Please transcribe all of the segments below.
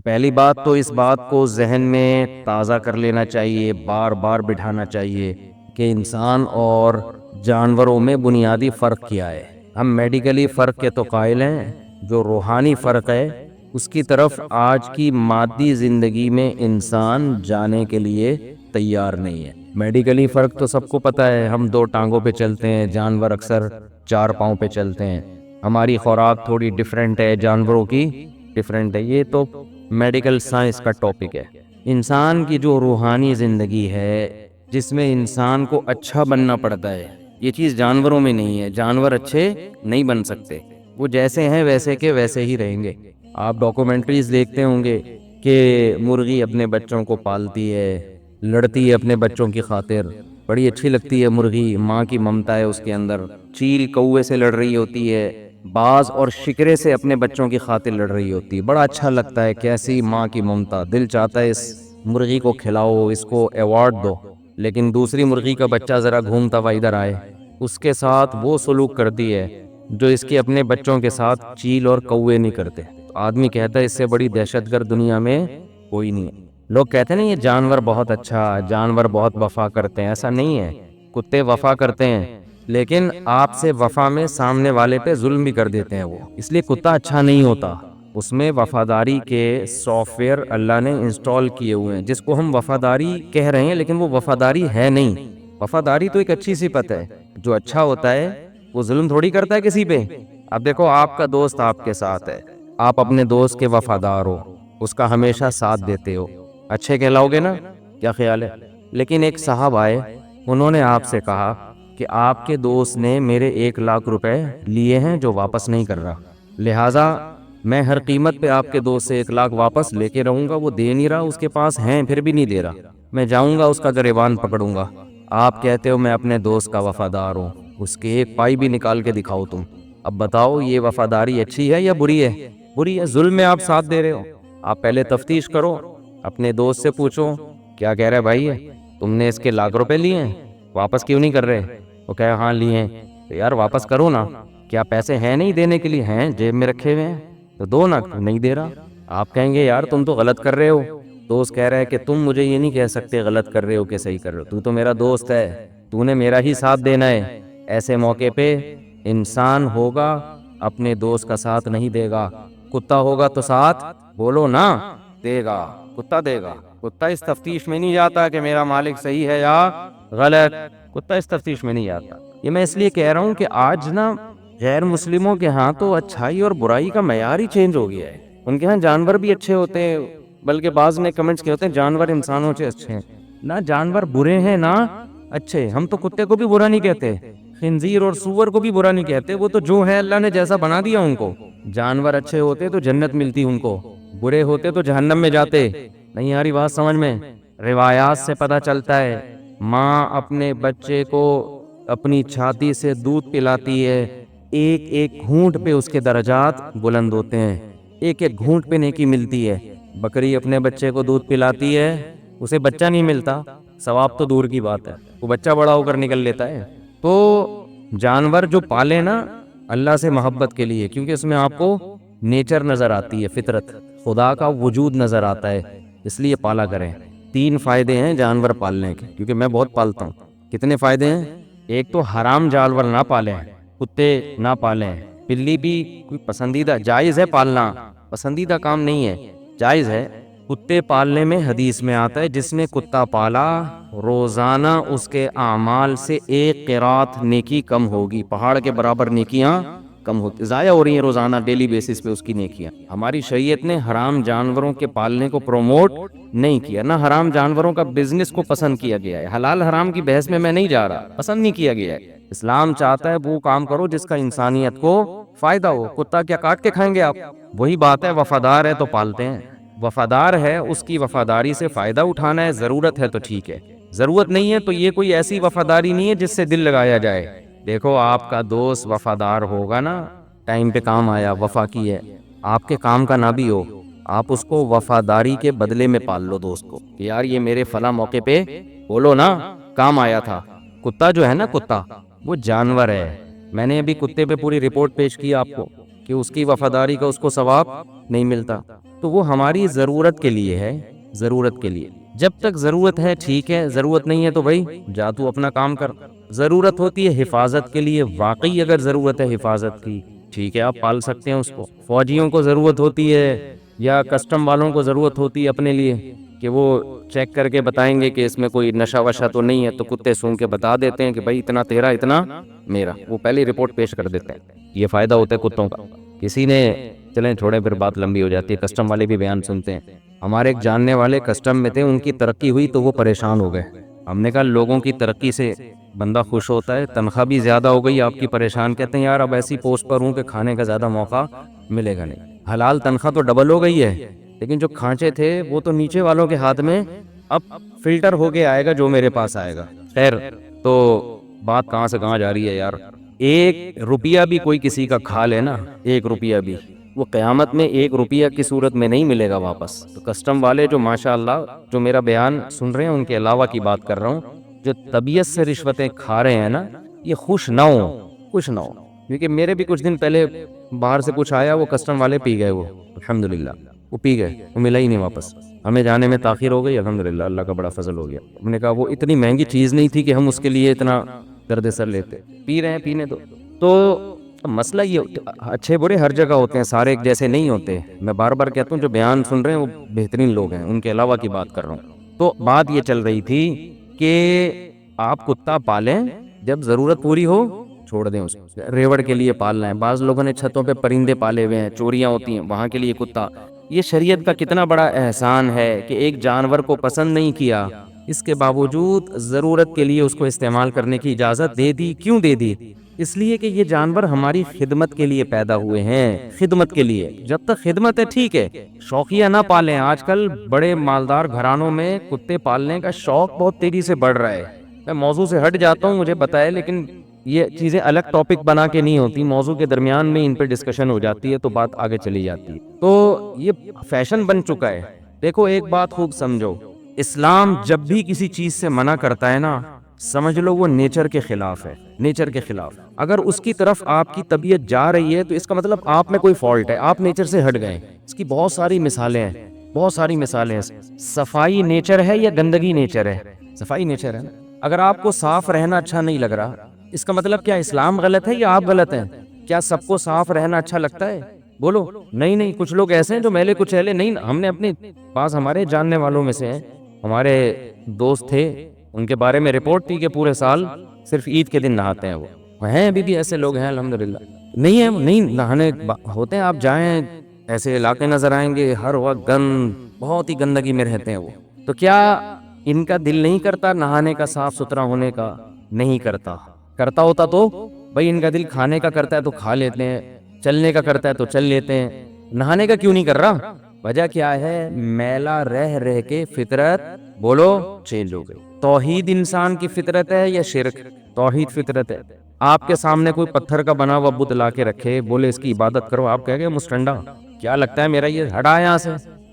پہلی بات تو اس بات کو ذہن میں تازہ کر لینا چاہیے، بار بار بٹھانا چاہیے کہ انسان اور جانوروں میں بنیادی فرق کیا ہے۔ ہم میڈیکلی فرق کے تو قائل ہیں، جو روحانی فرق ہے اس کی طرف آج کی مادی زندگی میں انسان جانے کے لیے تیار نہیں ہے۔ میڈیکلی فرق تو سب کو پتہ ہے، ہم 2 ٹانگوں پہ چلتے ہیں، جانور اکثر 4 پاؤں پہ چلتے ہیں۔ ہماری خوراک تھوڑی ڈیفرنٹ ہے، جانوروں کی ڈیفرنٹ ہے، یہ تو میڈیکل سائنس کا ٹاپک ہے۔ انسان کی جو روحانی زندگی ہے، جس میں انسان کو اچھا بننا پڑتا ہے، یہ چیز جانوروں میں نہیں ہے۔ جانور اچھے نہیں بن سکتے، وہ جیسے ہیں ویسے کے ویسے ہی رہیں گے۔ آپ ڈاکومنٹریز دیکھتے ہوں گے کہ مرغی اپنے بچوں کو پالتی ہے، لڑتی ہے اپنے بچوں کی خاطر، بڑی اچھی لگتی ہے مرغی، ماں کی ممتا ہے اس کے اندر۔ چیل کوے سے لڑ رہی ہوتی ہے، باز اور شکرے سے اپنے بچوں کی خاطر لڑ رہی ہوتی ہے، بڑا اچھا لگتا ہے، کیسی ماں کی ممتا، دل چاہتا ہے اس مرغی کو کھلاؤ، اس کو ایوارڈ دو۔ لیکن دوسری مرغی کا بچہ ذرا گھومتا ہوا ادھر آئے، اس کے ساتھ وہ سلوک کرتی ہے جو اس کے اپنے بچوں کے ساتھ چیل اور کوے نہیں کرتے۔ تو آدمی کہتا ہے اس سے بڑی دہشت گرد دنیا میں کوئی نہیں ہے۔ لوگ کہتے ہیں نا یہ جانور بہت اچھا، جانور بہت وفا کرتے ہیں، ایسا نہیں ہے۔ کتے وفا کرتے ہیں، لیکن آپ سے وفا میں سامنے والے پہ ظلم بھی کر دیتے ہیں وہ، اس لیے کتا اچھا نہیں ہوتا۔ اس میں وفاداری کے سافٹ ویئر اللہ نے انسٹال کیے ہوئے ہیں، جس کو ہم وفاداری کہہ رہے ہیں لیکن وہ وفاداری ہے نہیں۔ وفاداری تو ایک اچھی صفت ہے، جو اچھا ہوتا ہے وہ ظلم تھوڑی کرتا ہے کسی پہ۔ اب دیکھو آپ کا دوست آپ کے ساتھ ہے، آپ اپنے دوست کے وفادار ہو، اس کا ہمیشہ ساتھ دیتے ہو، اچھے کہلاؤ گے نا؟ کیا خیال ہے؟ لیکن ایک صاحب آئے، انہوں نے آپ سے کہا کہ آپ کے دوست نے میرے 1 لاکھ روپے لیے ہیں جو واپس نہیں کر رہا، لہٰذا میں ہر قیمت پہ آپ کے دوست سے 1 لاکھ واپس لے کے رہوں گا۔ وہ دے نہیں رہا، اس کے پاس ہیں پھر بھی نہیں دے رہا، میں جاؤں گا اس کا گریبان پکڑوں گا۔ آپ کہتے ہو میں اپنے دوست کا وفادار ہوں، اس کے 1 پائی بھی نکال کے دکھاؤ تم۔ اب بتاؤ یہ وفاداری اچھی ہے یا بری ہے؟ بری ہے، ظلم میں آپ ساتھ دے رہے ہو۔ آپ پہلے تفتیش کرو، اپنے دوست سے پوچھو کیا کہہ رہا ہے بھائی، تم نے اس کے 1 لاکھ روپے لیے ہیں، واپس کیوں نہیں کر رہے؟ وہ کہے ہاں لیے ہیں۔ تو یار واپس کرو نا، کیا پیسے ہیں نہیں دینے کے لیے؟ ہیں، جیب میں رکھے ہوئے ہیں تو دو نا، کیوں نہیں دے رہا؟ آپ کہیں گے یار تم تو غلط کر رہے ہو۔ دوست کہہ رہا ہے کہ تم مجھے یہ نہیں کہہ سکتے غلط کر رہے ہو کہ صحیح کر رہے ہو، تو میرا دوست ہے، تو نے میرا ہی ساتھ دینا ہے۔ ایسے موقع پہ انسان ہوگا اپنے دوست کا ساتھ نہیں دے گا، کتا ہوگا تو ساتھ بولو نا دے گا، کتا دے گا۔ کتا اس تفتیش میں نہیں جاتا کہ میرا مالک صحیح ہے یا غلط، کتا اس تفتیش میں نہیں جاتا۔ یہ میں اس لیے کہہ رہا ہوں کہ آج نا غیر مسلموں کے ہاں تو اچھائی اور برائی کا معیار ہی چینج ہو گیا ہے۔ ان کے ہاں جانور بھی اچھے ہوتے ہیں، بلکہ بعض نے کمنٹس کیے ہوتے ہیں جانور انسانوں سے اچھے ہیں۔ نہ جانور برے ہیں نہ اچھے، ہم تو کتے کو بھی برا نہیں کہتے، خنزیر اور سور کو بھی برا نہیں کہتے، وہ تو جو ہے اللہ نے جیسا بنا دیا ان کو۔ جانور اچھے ہوتے تو جنت ملتی ان کو، برے ہوتے تو جہنم میں جاتے۔ نہیں آ رہی بات سمجھ میں؟ روایات سے پتہ چلتا ہے ماں اپنے بچے کو اپنی چھاتی سے دودھ پلاتی ہے، ایک ایک گھونٹ پہ اس کے درجات بلند ہوتے ہیں، ایک ایک گھونٹ پہ نیکی ملتی ہے۔ بکری اپنے بچے کو دودھ پلاتی ہے، اسے بچہ نہیں ملتا، ثواب تو دور کی بات ہے، وہ بچہ بڑا ہو کر نکل لیتا ہے۔ تو جانور جو پالے نا اللہ سے محبت کے لیے، کیونکہ اس میں آپ کو نیچر نظر آتی ہے، فطرت، خدا کا وجود نظر آتا ہے، اس لیے پالا کریں۔ 3 فائدے ہیں جانور پالنے کے، کیونکہ میں بہت پالتا ہوں۔ کتنے فائدے ہیں؟ ایک تو حرام جانور نہ پالیں، کتے نہ پالیں، بلی بھی کوئی پسندیدہ، جائز ہے پالنا، پسندیدہ کام نہیں ہے، جائز ہے۔ کتے پالنے میں حدیث میں آتا ہے جس نے کتا پالا روزانہ اس کے اعمال سے 1 قرات نیکی کم ہوگی، پہاڑ کے برابر نیکیاں کم ہوتی، ضائع ہو رہی ہیں روزانہ ڈیلی بیسس پہ اس کی نیکیاں۔ ہماری شریعت نے حرام جانوروں کے پالنے کو پروموٹ نہیں کیا، نہ حرام جانوروں کا بزنس کو پسند کیا گیا ہے۔ حلال حرام کی بحث میں نہیں جا رہا، پسند نہیں کیا گیا ہے۔ اسلام چاہتا ہے وہ کام کرو جس کا انسانیت کو فائدہ ہو۔ کتا کیا کاٹ کے کھائیں گے آپ؟ وہی بات ہے، وفادار ہے تو پالتے ہیں، وفادار ہے اس کی وفاداری سے فائدہ اٹھانا ہے، ضرورت ہے تو ٹھیک ہے، ضرورت نہیں ہے تو یہ کوئی ایسی وفاداری نہیں ہے جس سے دل لگایا جائے۔ دیکھو آپ کا دوست وفادار ہوگا نا، ٹائم پہ کام آیا، وفا کی ہے، آپ کے کام کا نہ بھی ہو، آپ اس کو وفاداری کے بدلے میں پال لو دوست کو، کہ یار یہ میرے فلاں موقع پہ بولو نا کام آیا تھا۔ کتا جو ہے نا، کتا وہ جانور ہے، میں نے ابھی کتے پہ پوری رپورٹ پیش کی آپ کو کہ اس کی وفاداری کا اس کو ثواب نہیں ملتا۔ تو وہ ہماری ضرورت کے لیے ہے، ضرورت کے لیے. جب تک ضرورت ہے ٹھیک ہے، ضرورت نہیں ہے تو بھائی جا تو اپنا کام کر. ضرورت ہوتی ہے حفاظت کے لیے، واقعی اگر ضرورت ہے حفاظت کی ٹھیک ہے آپ پال سکتے ہیں اس کو. فوجیوں کو ضرورت ہوتی ہے یا کسٹم والوں کو ضرورت ہوتی ہے اپنے لیے کہ وہ چیک کر کے بتائیں گے کہ اس میں کوئی نشہ وشہ تو نہیں ہے، تو کتے سونگ کے بتا دیتے ہیں کہ بھائی اتنا تیرا اتنا میرا، وہ پہلے رپورٹ پیش کر دیتے ہیں. یہ فائدہ ہوتا ہے کتوں کا. کسی نے چلیں چھوڑیں پھر بات لمبی ہو جاتی ہے، کسٹم والے بھی بیان سنتے ہیں. ہمارے ایک جاننے والے کسٹم میں تھے، ان کی ترقی ہوئی تو وہ پریشان ہو گئے. ہم نے کہا لوگوں کی ترقی سے بندہ خوش ہوتا ہے، تنخواہ بھی زیادہ ہو گئی آپ کی پریشان. کہتے ہیں یار اب ایسی پوسٹ پر ہوں کہ کھانے کا زیادہ موقع ملے گا نہیں. حلال تنخواہ تو ڈبل ہو گئی ہے لیکن جو کھانچے تھے وہ تو نیچے والوں کے ہاتھ میں اب فلٹر ہو کے آئے گا جو میرے پاس آئے گا. خیر تو بات کہاں سے کہاں جا رہی ہے یار. 1 روپیہ بھی کوئی کسی کا کھا لے نا، 1 روپیہ بھی، وہ قیامت میں 1 روپیہ کی صورت میں نہیں ملے گا واپس. تو کسٹم والے جو ماشاءاللہ جو میرا بیان سن رہے ہیں ان کے علاوہ کی بات کر رہا ہوں، جو طبیعت سے رشوتیں کھا رہے ہیں نا، یہ خوش نہ ہو. کیونکہ میرے بھی کچھ دن پہلے باہر سے کچھ آیا، وہ کسٹم والے پی گئے، وہ الحمدللہ وہ پی گئے، وہ ملا ہی نہیں واپس. ہمیں جانے میں تاخیر ہو گئی، الحمدللہ اللہ کا بڑا فضل ہو گیا. ہم نے کہا وہ اتنی مہنگی چیز نہیں تھی کہ ہم اس کے لیے اتنا درد سر لیتے. پی رہے ہیں پینے دو. تو مسئلہ یہ اچھے برے ہر جگہ ہوتے ہیں، سارے ایک جیسے نہیں ہوتے. میں بار بار کہتا ہوں جو بیان سن رہے ہیں وہ بہترین لوگ ہیں، ان کے علاوہ کی بات کر رہا ہوں. تو بات یہ چل رہی تھی کہ آپ کتا پالیں، جب ضرورت پوری ہو چھوڑ دیں اس کو. ریوڑ کے لیے پالنا ہے، بعض لوگوں نے چھتوں پہ پرندے پالے ہوئے ہیں، چوریاں ہوتی ہیں وہاں کے لیے کتا. یہ شریعت کا کتنا بڑا احسان ہے کہ ایک جانور کو پسند نہیں کیا، اس کے باوجود ضرورت کے لیے اس کو استعمال کرنے کی اجازت دے دی. کیوں دے دی؟ اس لیے کہ یہ جانور ہماری خدمت کے لیے پیدا ہوئے ہیں، خدمت کے لیے. جب تک خدمت ہے ٹھیک ہے، شوقیہ نہ پالیں. آج کل بڑے مالدار گھرانوں میں کتے پالنے کا شوق بہت تیزی سے بڑھ رہا ہے. میں موضوع سے ہٹ جاتا ہوں، مجھے پتا ہے، لیکن یہ چیزیں الگ ٹاپک بنا کے نہیں ہوتی، موضوع کے درمیان میں ان پہ ڈسکشن ہو جاتی ہے تو بات آگے چلی جاتی ہے. تو یہ فیشن بن چکا ہے. دیکھو ایک بات خوب سمجھو، اسلام جب بھی کسی چیز سے منع کرتا ہے نا، سمجھ لو وہ نیچر کے خلاف ہے، نیچر کے خلاف. اگر اس کی طرف آپ کی طبیعت جا رہی ہے تو اس کا مطلب آپ میں کوئی فالٹ ہے، آپ نیچر سے ہٹ گئے. اس کی بہت ساری مثالیں ہیں، بہت ساری مثالیں ہیں. صفائی نیچر ہے یا گندگی نیچر ہے؟ صفائی نیچر ہے نا. اگر آپ کو صاف رہنا اچھا نہیں لگ رہا، اس کا مطلب کیا اسلام غلط ہے یا آپ غلط ہیں؟ کیا سب کو صاف رہنا اچھا لگتا ہے؟ بولو نہیں. کچھ لوگ ایسے ہیں جو میلے کچھ ایلے نہیں. ہم نے اپنے پاس ہمارے جاننے والوں میں سے ہیں، ہمارے دوست تھے، ان کے بارے میں رپورٹ تھی کہ پورے سال صرف عید کے دن نہاتے ہیں. وہ ہیں ابھی بھی ایسے لوگ ہیں الحمدللہ. نہیں نہانے ہوتے ہیں. آپ جائیں ایسے علاقے نظر آئیں گے ہر وقت گند، بہت ہی گندگی میں رہتے ہیں وہ. تو کیا ان کا دل نہیں کرتا نہانے کا، صاف ستھرا ہونے کا؟ نہیں کرتا. کرتا ہوتا تو بھائی ان کا دل کھانے کا کرتا ہے تو کھا لیتے ہیں، چلنے کا کرتا ہے تو چل لیتے ہیں. نہانے کا کیوں نہیں کر رہا؟ وجہ کیا ہے؟ میلا رہ رہ کے فطرت بولو چینج ہو گئی. توحید انسان کی فطرت ہے یا شرک؟ توحید فطرت ہے. آپ کے سامنے کوئی پتھر کا بنا ہوا بت لا کے رکھے، بولے اس کی عبادت کرو، آپ کہہ گئے مسٹنڈا کیا لگتا ہے میرا یہ ہٹا یہاں سے.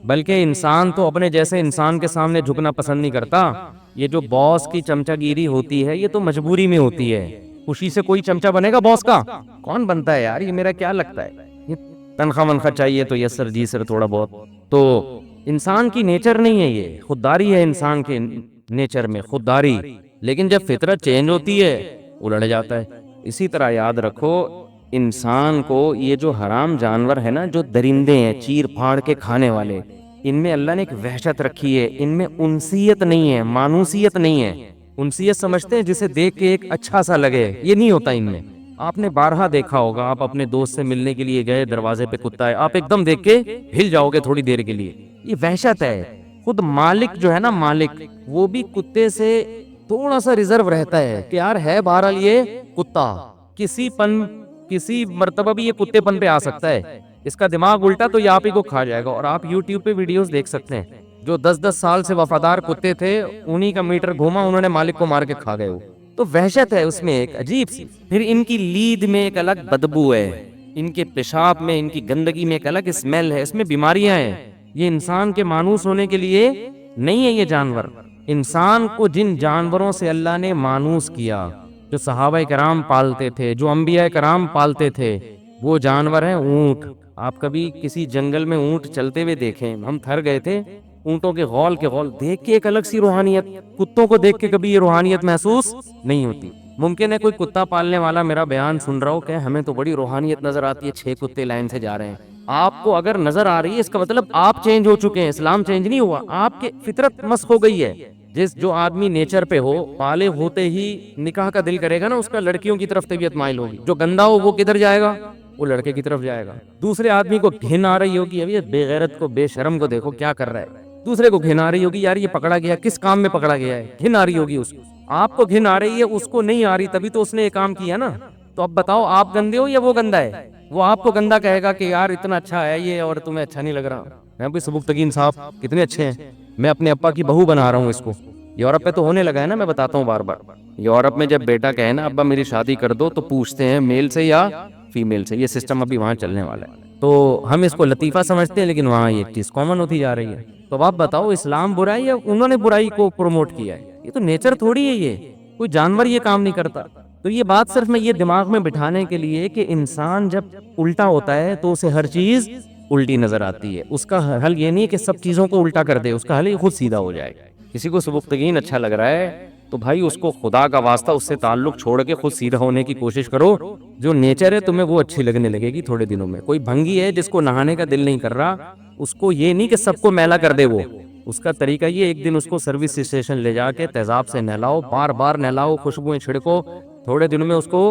بلکہ انسان تو اپنے جیسے انسان کے سامنے جھکنا پسند نہیں کرتا. یہ جو باس کی چمچہ گیری ہوتی ہے یہ تو مجبوری میں ہوتی ہے. خوشی سے کوئی چمچہ بنے گا باس کا؟ کون بنتا ہے یار؟ یہ میرا کیا لگتا ہے، یہ تنخواہ منخواہ چاہیے تو یس سر جی سر تھوڑا بہت. تو انسان کی نیچر نہیں ہے، یہ خودداری ہے انسان کے نیچر میں، خودداری. لیکن جب فطرت چینج ہوتی ہے الٹ جاتا ہے. اسی طرح یاد رکھو انسان کو یہ جو حرام جانور ہے نا، جو درندے ہیں چیر پھاڑ کے کھانے والے، ان میں اللہ نے ایک وحشت رکھی ہے. ان میں انسیت نہیں ہے، مانوسیت نہیں ہے. انسیت سمجھتے ہیں جسے دیکھ کے ایک اچھا سا لگے، یہ نہیں ہوتا ان میں. آپ نے بارہا دیکھا ہوگا، آپ اپنے دوست سے ملنے کے لیے گئے، دروازے پہ کتا ہے، آپ ایک دم دیکھ کے ہل جاؤ گے تھوڑی دیر کے لیے. یہ وحشت ہے. خود مالک جو ہے نا، مالک وہ بھی کتے سے تھوڑا سا ریزرو رہتا ہے کہ یار ہے بہرحال یہ کتا، کسی مرتبہ بھی یہ کتے پن پہ آ سکتا ہے. اس کا دماغ الٹا تو یہ آپ ہی کو کھا جائے گا. اور آپ یوٹیوب پہ ویڈیوز دیکھ سکتے ہیں، جو 10 سال سے وفادار کتے تھے انہی کا میٹر گھوما، انہوں نے مالک کو مار کے کھا گئے. تو وحشت ہے اس میں ایک عجیب سی. پھر ان کی لید میں ایک الگ بدبو ہے، ان کے پیشاب میں، ان کی گندگی میں ایک الگ اسمیل ہے. اس میں بیماریاں ہیں. یہ انسان کے مانوس ہونے کے لیے نہیں ہے. یہ جانور، انسان کو جن جانوروں سے اللہ نے مانوس کیا، جو صحابہ کرام پالتے تھے، جو انبیاء کرام پالتے تھے، وہ جانور ہیں اونٹ. آپ کبھی کسی جنگل میں اونٹ چلتے ہوئے دیکھیں، ہم تھر گئے تھے، اونٹوں کے غول دیکھ کے ایک الگ سی روحانیت، کتوں کو دیکھ کے کبھی یہ روحانیت محسوس نہیں ہوتی۔ ممکن ہے کوئی کتا پالنے والا میرا بیان سن رہا ہو کہ ہمیں تو بڑی روحانیت نظر آتی ہے، 6 کتے لائن سے جا رہے ہیں۔ آپ کو اگر نظر آ رہی ہے، اس کا مطلب آپ چینج ہو چکے ہیں، اسلام چینج نہیں ہوا، آپ کے فطرت مسخ ہو گئی ہے۔ جو آدمی نیچر پہ ہو، بالغ ہوتے ہی نکاح کا دل کرے گا نا، اس کا لڑکیوں کی طرف طبیعت مائل ہوگی۔ جو گندا ہو وہ کدھر جائے گا؟ وہ لڑکے کی طرف جائے گا۔ دوسرے آدمی کو گھن آ رہی ہوگی، ابھی بے غیرت کو، بے شرم کو دیکھو کیا کر رہا ہے، دوسرے کو گھن آ رہی ہوگی، یار یہ پکڑا گیا، کس کام میں پکڑا گیا ہے، گھن آ رہی ہوگی اس کو۔ آپ کو گھن آ رہی ہے، اس کو نہیں آ رہی، تبھی تو اس نے یہ کام کیا نا۔ تو اب بتاؤ آپ گندے ہو یا وہ گندا ہے؟ وہ آپ کو گندا کہے گا کہ یار اتنا اچھا ہے یہ اور تمہیں اچھا نہیں لگ رہا۔ میں بھی سبکتگین صاحب کتنے اچھے ہیں، میں اپنے ابا کی بہو بنا رہا ہوں اس کو۔ یورپ پہ تو ہونے لگا ہے نا، میں بتاتا ہوں بار بار۔ یورپ میں جب بیٹا کہے نا ابا میری شادی کر دو، تو پوچھتے ہیں میل سے یا فیمیل سے۔ یہ سسٹم ابھی وہاں چلنے والا ہے۔ تو ہم اس کو لطیفہ سمجھتے ہیں، لیکن وہاں یہ چیز کامن ہوتی جا رہی ہے۔ تو آپ بتاؤ اسلام برا ہے یا انہوں نے برائی کو پروموٹ کیا ہے؟ یہ تو نیچر تھوڑی ہے، یہ کوئی جانور یہ کام نہیں کرتا۔ تو یہ بات صرف میں یہ دماغ میں بٹھانے کے لیے کہ انسان جب الٹا ہوتا ہے تو اسے ہر چیز الٹی نظر آتی ہے۔ اس کا حل یہ نہیں کہ سب چیزوں کو الٹا کر دے، اس کا حل یہ خود سیدھا ہو جائے۔ کسی کو سبکتگین اچھا لگ رہا ہے تو بھائی اس کو خدا کا واسطہ اس سے تعلق چھوڑ کے خود سیدھا ہونے کی کوشش کرو۔ جو نیچر ہے تمہیں وہ اچھی لگنے لگے گی تھوڑے دنوں میں۔ کوئی بھنگی ہے جس کو نہانے کا دل نہیں کر رہا، اس کو یہ نہیں کہ سب کو میلا کر دے، وہ اس کا طریقہ یہ ایک دن اس کو سروس اسٹیشن لے جا کے تیزاب سے نہلاؤ، بار بار نہلاؤ، خوشبوئیں چھڑکو، تھوڑے دنوں میں اس کو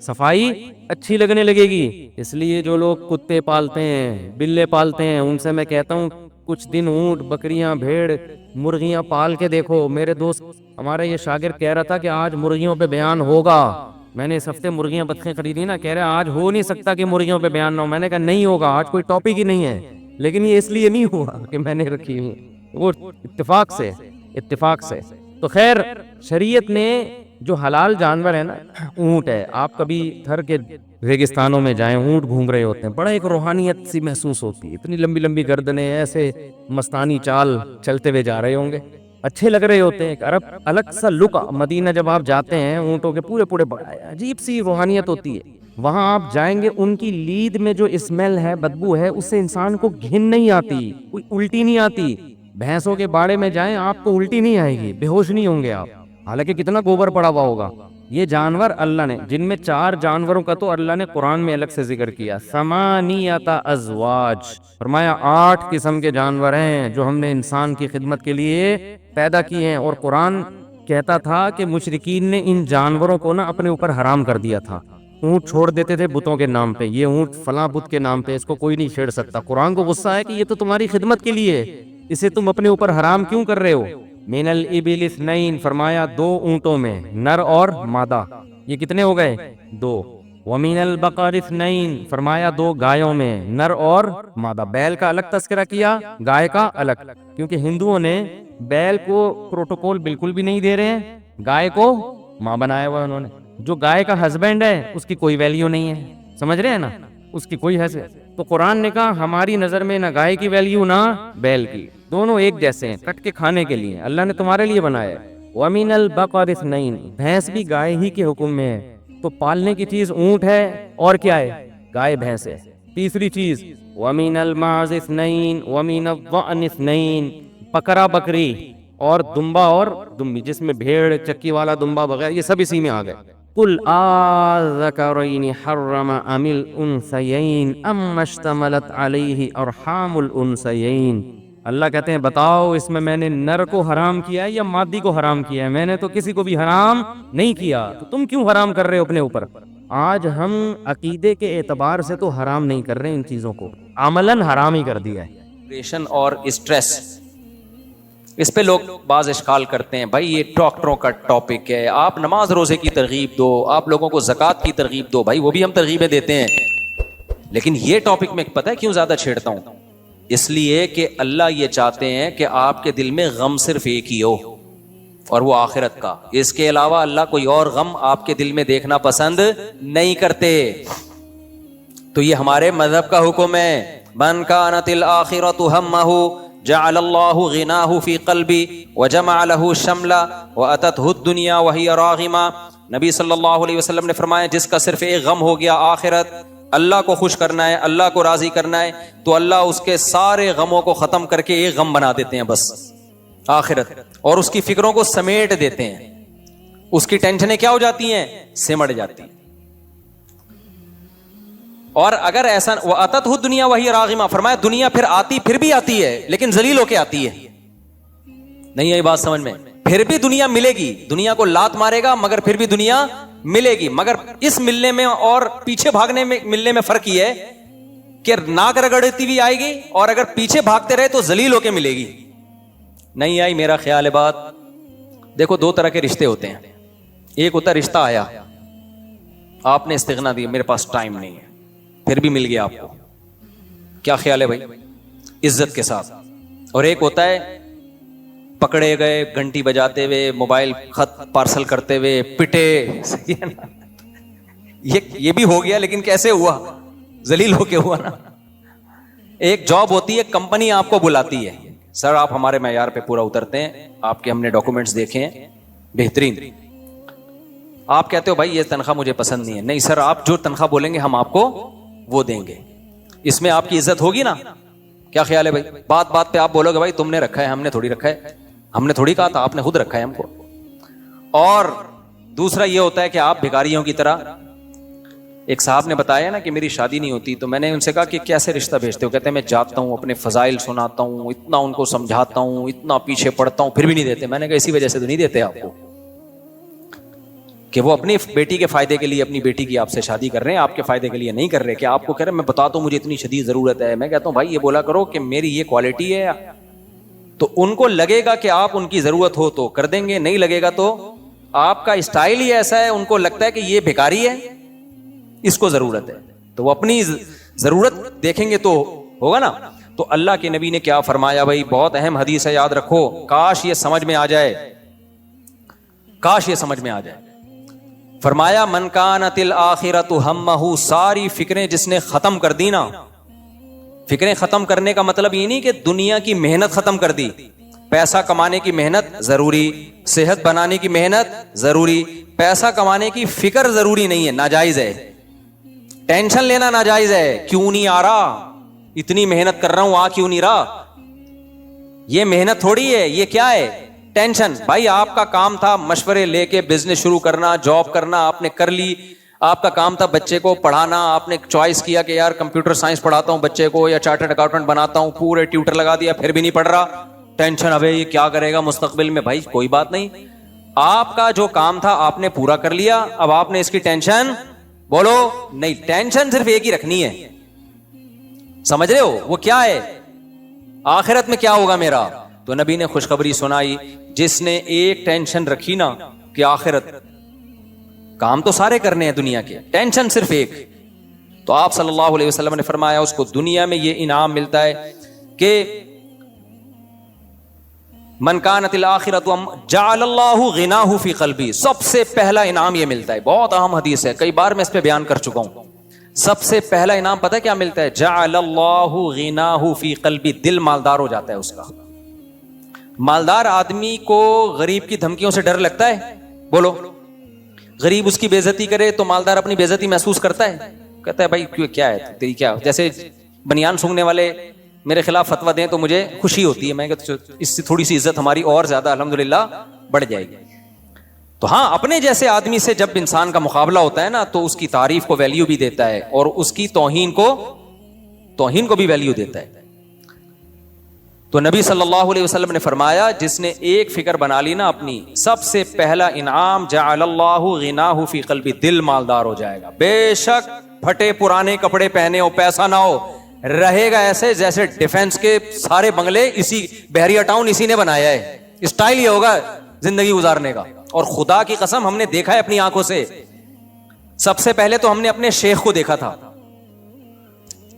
صفائی اچھی لگنے لگے گی۔ اس لیے جو لوگ کتے پالتے ہیں، بلے پالتے ہیں، ان سے میں کہتا ہوں کچھ دن اونٹ، بکریاں، بھیڑ، مرغیاں پال کے دیکھو۔ میرے دوست ہمارا یہ شاگرد کہہ رہا تھا کہ آج مرغیوں پہ بیان ہوگا۔ میں نے اس ہفتے مرغیاں بطخیں خریدی نا، کہہ رہا آج ہو نہیں سکتا کہ مرغیوں پہ بیان نہ ہو۔ میں نے کہا نہیں ہوگا، آج کوئی ٹاپک ہی نہیں ہے، لیکن یہ اس لیے نہیں ہوا کہ میں نے رکھی ہوئی، وہ اتفاق سے۔ تو خیر شریعت نے جو حلال جانور ہے نا، اونٹ ہے، آپ کبھی تھر کے ریگستانوں میں جائیں، اونٹ گھوم رہے ہوتے ہیں، بڑا ایک روحانیت سی محسوس ہوتی ہے، اتنی لمبی لمبی گردنیں، ایسے مستانی چال چلتے ہوئے جا رہے ہوں گے، اچھے لگ رہے ہوتے ہیں، ایک الگ سا لک۔ مدینہ جب آپ جاتے ہیں، اونٹوں کے پورے عجیب سی روحانیت ہوتی ہے۔ وہاں آپ جائیں گے، ان کی لید میں جو اسمیل ہے، بدبو ہے، اس سے انسان کو گھن نہیں آتی، کوئی الٹی نہیں آتی۔ بھینسوں کے باڑے میں جائیں، آپ کو الٹی نہیں آئے گی، بے ہوش نہیں ہوں گے آپ، حالانکہ کتنا گوبر پڑا ہوا ہوگا۔ یہ جانور اللہ نے، جن میں 4 جانوروں کا تو اللہ نے قرآن میں الگ سے ذکر کیا، 8 ازواج، فرمایا 8 قسم کے جانور ہیں جو ہم نے انسان کی خدمت کے لیے پیدا کیے ہیں۔ اور قرآن کہتا تھا کہ مشرکین نے ان جانوروں کو نا اپنے اوپر حرام کر دیا تھا، اونٹ چھوڑ دیتے تھے بتوں کے نام پہ، یہ اونٹ فلاں بت کے نام پہ، اس کو کوئی نہیں چھیڑ سکتا۔ قرآن کو غصہ ہے کہ یہ تو تمہاری خدمت کے لیے ہے، اسے تم اپنے اوپر حرام کیوں کر رہے ہو؟ من الابل 2، فرمایا 2 اونٹوں میں، نر اور مادہ، یہ کتنے ہو گئے؟ 2۔ ومن البقر 2، فرمایا 2 گایوں میں، نر اور مادہ۔ بیل کا الگ تذکرہ کیا، گائے کا الگ، کیونکہ ہندوؤں نے بیل کو پروٹوکول بالکل بھی نہیں دے رہے ہیں، گائے کو ماں بنایا ہوا انہوں نے۔ جو گائے کا ہسبینڈ ہے اس کی کوئی ویلیو نہیں ہے، سمجھ رہے ہیں نا، اس کی کوئی حیثیت۔ تو قرآن نے کہا ہماری نظر میں نہ گائے کی ویلیو نہ بیل کی، دونوں ایک جیسے ہیں، کٹ کے کھانے کے لیے اللہ نے تمہارے لیے بنایا ہے۔ وَمِنَ الْبَقَرِ 2، بھینس بھی گائے ہی کے حکم میں ہے، تو پالنے کی چیز اونٹ ہے اور کیا ہے؟ گائے بھینس ہے۔ تیسری چیز وَمِنَ الْمَعْزِ 2، وَمِنَ الضَّأْنِ 2، بکرا بکری اور دمبا اور دمبی، جس میں بھیڑ، چکی والا دمبا وغیرہ، یہ سب اسی میں آ گئے۔ قُلْ آذَكَرَيْنِ حَرَّمَ أَمِ الْأُنثَيَيْنِ أَمَّا اشْتَمَلَتْ عَلَيْهِ أَرْحَامُ الْأُنثَيَيْنِ، اللہ کہتے ہیں بتاؤ اس میں میں نے نر کو حرام کیا ہے یا مادی کو حرام کیا ہے؟ میں نے تو کسی کو بھی حرام نہیں کیا، تو تم کیوں حرام کر رہے ہو اپنے اوپر؟ آج ہم عقیدے کے اعتبار سے تو حرام نہیں کر رہے ان چیزوں کو، عملاً حرام ہی کر دیا ہے۔ ڈپریشن اور اسٹریس، اس پہ لوگ بعض اشکال کرتے ہیں، بھائی یہ ڈاکٹروں کا ٹاپک ہے، آپ نماز روزے کی ترغیب دو، آپ لوگوں کو زکوٰۃ کی ترغیب دو، بھائی وہ بھی ہم ترغیبیں دیتے ہیں، لیکن یہ ٹاپک میں پتہ ہے کیوں زیادہ چھیڑتا ہوں؟ اس لیے کہ اللہ یہ چاہتے ہیں کہ آپ کے دل میں غم صرف ایک ہی ہو، اور وہ آخرت کا، اس کے علاوہ اللہ کوئی اور غم آپ کے دل میں دیکھنا پسند نہیں کرتے۔ تو یہ ہمارے مذہب کا حکم ہے، من کانت الآخرۃ ہمہ جعل اللہ غناہ فی قلبی وجمع له شملا واتته الدنیا وہی راغمہ۔ نبی صلی اللہ علیہ وسلم نے فرمایا جس کا صرف ایک غم ہو گیا آخرت، اللہ کو خوش کرنا ہے, اللہ کو راضی کرنا ہے, تو اللہ اس کے سارے غموں کو ختم کر کے ایک غم بنا دیتے ہیں بس, آخرت, اور اس کی فکروں کو سمیٹ دیتے ہیں. اس کی ٹینشنیں کیا ہو جاتی ہیں؟ سمٹ جاتی ہیں. اور اگر ایسا وَأَتَتْهُ الدُّنْيَا وَهِيَ رَاغِمَةٌ, فرمایا دنیا پھر آتی, پھر بھی آتی ہے لیکن ذلیل ہو کے آتی ہے. نہیں آئی بات سمجھ میں؟ پھر بھی دنیا ملے گی, دنیا کو لات مارے گا مگر پھر بھی دنیا ملے گی. مگر اس ملنے میں اور پیچھے بھاگنے میں ملنے میں فرق یہ ہے کہ ناک رگڑتی ہوئی آئے گی, اور اگر پیچھے بھاگتے رہے تو ذلیل ہو کے ملے گی. نہیں آئی میرا خیال ہے بات؟ دیکھو دو طرح کے رشتے ہوتے ہیں. ایک ہوتا ہے رشتہ آیا, آپ نے استغنا دی, میرے پاس ٹائم نہیں ہے, پھر بھی مل گیا آپ کو, کیا خیال ہے بھائی؟ عزت کے ساتھ. اور ایک ہوتا ہے پکڑے گئے گھنٹی بجاتے ہوئے, موبائل خط پارسل کرتے ہوئے, پٹے. یہ بھی ہو گیا لیکن کیسے ہوا؟ ذلیل ہو کے ہوا نا. ایک جاب ہوتی ہے, کمپنی آپ کو بلاتی ہے, سر آپ ہمارے معیار پہ پورا اترتے ہیں, آپ کے ہم نے ڈاکومنٹس دیکھے ہیں بہترین. آپ کہتے ہو بھائی یہ تنخواہ مجھے پسند نہیں ہے. نہیں سر, آپ جو تنخواہ بولیں گے ہم آپ کو وہ دیں گے. اس میں آپ کی عزت ہوگی نا؟ کیا خیال ہے بھائی؟ بات بات پہ آپ بولو گے بھائی تم نے رکھا ہے, ہم نے تھوڑی رکھا ہے, ہم نے تھوڑی کہا تھا, آپ نے خود رکھا ہے ہم کو. اور دوسرا یہ ہوتا ہے کہ آپ بھکاریوں کی طرح, ایک صاحب نے بتایا نا کہ میری شادی نہیں ہوتی, تو میں نے ان سے کہا کہ کیسے رشتہ بھیجتے ہو؟ کہتے ہیں میں جاتا ہوں, اپنے فضائل سناتا ہوں, اتنا ان کو سمجھاتا ہوں, اتنا پیچھے پڑتا ہوں, پھر بھی نہیں دیتے. میں نے کہا اسی وجہ سے تو نہیں دیتے آپ کو کہ وہ اپنی بیٹی کے فائدے کے لیے اپنی بیٹی کی آپ سے شادی کر رہے ہیں, آپ کے فائدے کے لیے نہیں کر رہے. کہ آپ کو کہہ رہے ہیں میں بتاتا ہوں مجھے اتنی شدید ضرورت ہے. میں کہتا ہوں بھائی یہ بولا کرو کہ میری یہ کوالٹی ہے, تو ان کو لگے گا کہ آپ ان کی ضرورت ہو تو کر دیں گے, نہیں لگے گا تو آپ کا اسٹائل ہی ایسا ہے, ان کو لگتا ہے کہ یہ بھکاری ہے, اس کو ضرورت ہے, تو وہ اپنی ضرورت دیکھیں گے تو ہوگا نا. تو اللہ کے نبی نے کیا فرمایا بھائی, بہت اہم حدیث ہے, یاد رکھو, کاش یہ سمجھ میں آ جائے, کاش یہ سمجھ میں آ جائے. فرمایا من کانت الآخرۃ ہمہ, ساری فکریں جس نے ختم کر دی نا. فکریں ختم کرنے کا مطلب یہ نہیں کہ دنیا کی محنت ختم کر دی. پیسہ کمانے کی محنت ضروری, صحت بنانے کی محنت ضروری, پیسہ کمانے کی فکر ضروری نہیں ہے, ناجائز ہے. ٹینشن لینا ناجائز ہے, کیوں نہیں آ رہا, اتنی محنت کر رہا ہوں آ کیوں نہیں رہا, یہ محنت تھوڑی ہے, یہ کیا ہے؟ ٹینشن. بھائی آپ کا کام تھا مشورے لے کے بزنس شروع کرنا, جاب کرنا, آپ نے کر لی. آپ کا کام تھا بچے کو پڑھانا, آپ نے چوائس کیا کہ یار کمپیوٹر سائنس پڑھاتا ہوں بچے کو یا چارٹرڈ اکاؤنٹنٹ بناتا ہوں, پورے ٹیوٹر لگا دیا, پھر بھی نہیں پڑھ رہا. ٹینشن, ابے یہ کیا کرے گا مستقبل میں. بھائی کوئی بات نہیں, آپ کا جو کام تھا آپ نے پورا کر لیا, اب آپ نے اس کی ٹینشن بولو نہیں. ٹینشن صرف ایک ہی رکھنی ہے, سمجھ رہے ہو, وہ کیا ہے؟ آخرت میں کیا ہوگا میرا. تو نبی نے خوشخبری سنائی, جس نے ایک ٹینشن رکھی نا کہ آخرت, کام تو سارے کرنے ہیں دنیا کے, ٹینشن صرف ایک, تو آپ صلی اللہ علیہ وسلم نے فرمایا اس کو دنیا میں یہ انعام ملتا ہے کہ من کانت الآخرۃ جعل اللہ غناہ فی قلبی. سب سے پہلا انعام یہ ملتا ہے, بہت اہم حدیث ہے, کئی بار میں اس پہ بیان کر چکا ہوں. سب سے پہلا انعام پتہ ہے کیا ملتا ہے؟ جعل اللہ غناہ فی قلبی, دل مالدار ہو جاتا ہے اس کا. مالدار آدمی کو غریب کی دھمکیوں سے ڈر لگتا ہے؟ بولو, غریب اس کی بے عزتی کرے تو مالدار اپنی بے عزتی محسوس کرتا ہے, کہتا ہے بھائی کیا ہے تیری, کیا جیسے بنیان سونگنے والے میرے خلاف فتویٰ دیں تو مجھے خوشی ہوتی ہے, میں کہتا اس سے تھوڑی سی عزت ہماری اور زیادہ الحمدللہ بڑھ جائے گی. تو ہاں, اپنے جیسے آدمی سے جب انسان کا مقابلہ ہوتا ہے نا تو اس کی تعریف کو ویلیو بھی دیتا ہے اور اس کی توہین کو بھی ویلیو دیتا ہے. تو نبی صلی اللہ علیہ وسلم نے فرمایا جس نے ایک فکر بنا لی نا اپنی, سب سے پہلا انعام جعل اللہ غناہ فی قلبی, دل مالدار ہو جائے گا. بے شک پھٹے پرانے کپڑے پہنے ہو, پیسہ نہ ہو, رہے گا ایسے جیسے ڈیفنس کے سارے بنگلے اسی بحریہ ٹاؤن اسی نے بنایا ہے. اسٹائل یہ ہوگا زندگی گزارنے کا. اور خدا کی قسم ہم نے دیکھا ہے اپنی آنکھوں سے, سب سے پہلے تو ہم نے اپنے شیخ کو دیکھا تھا,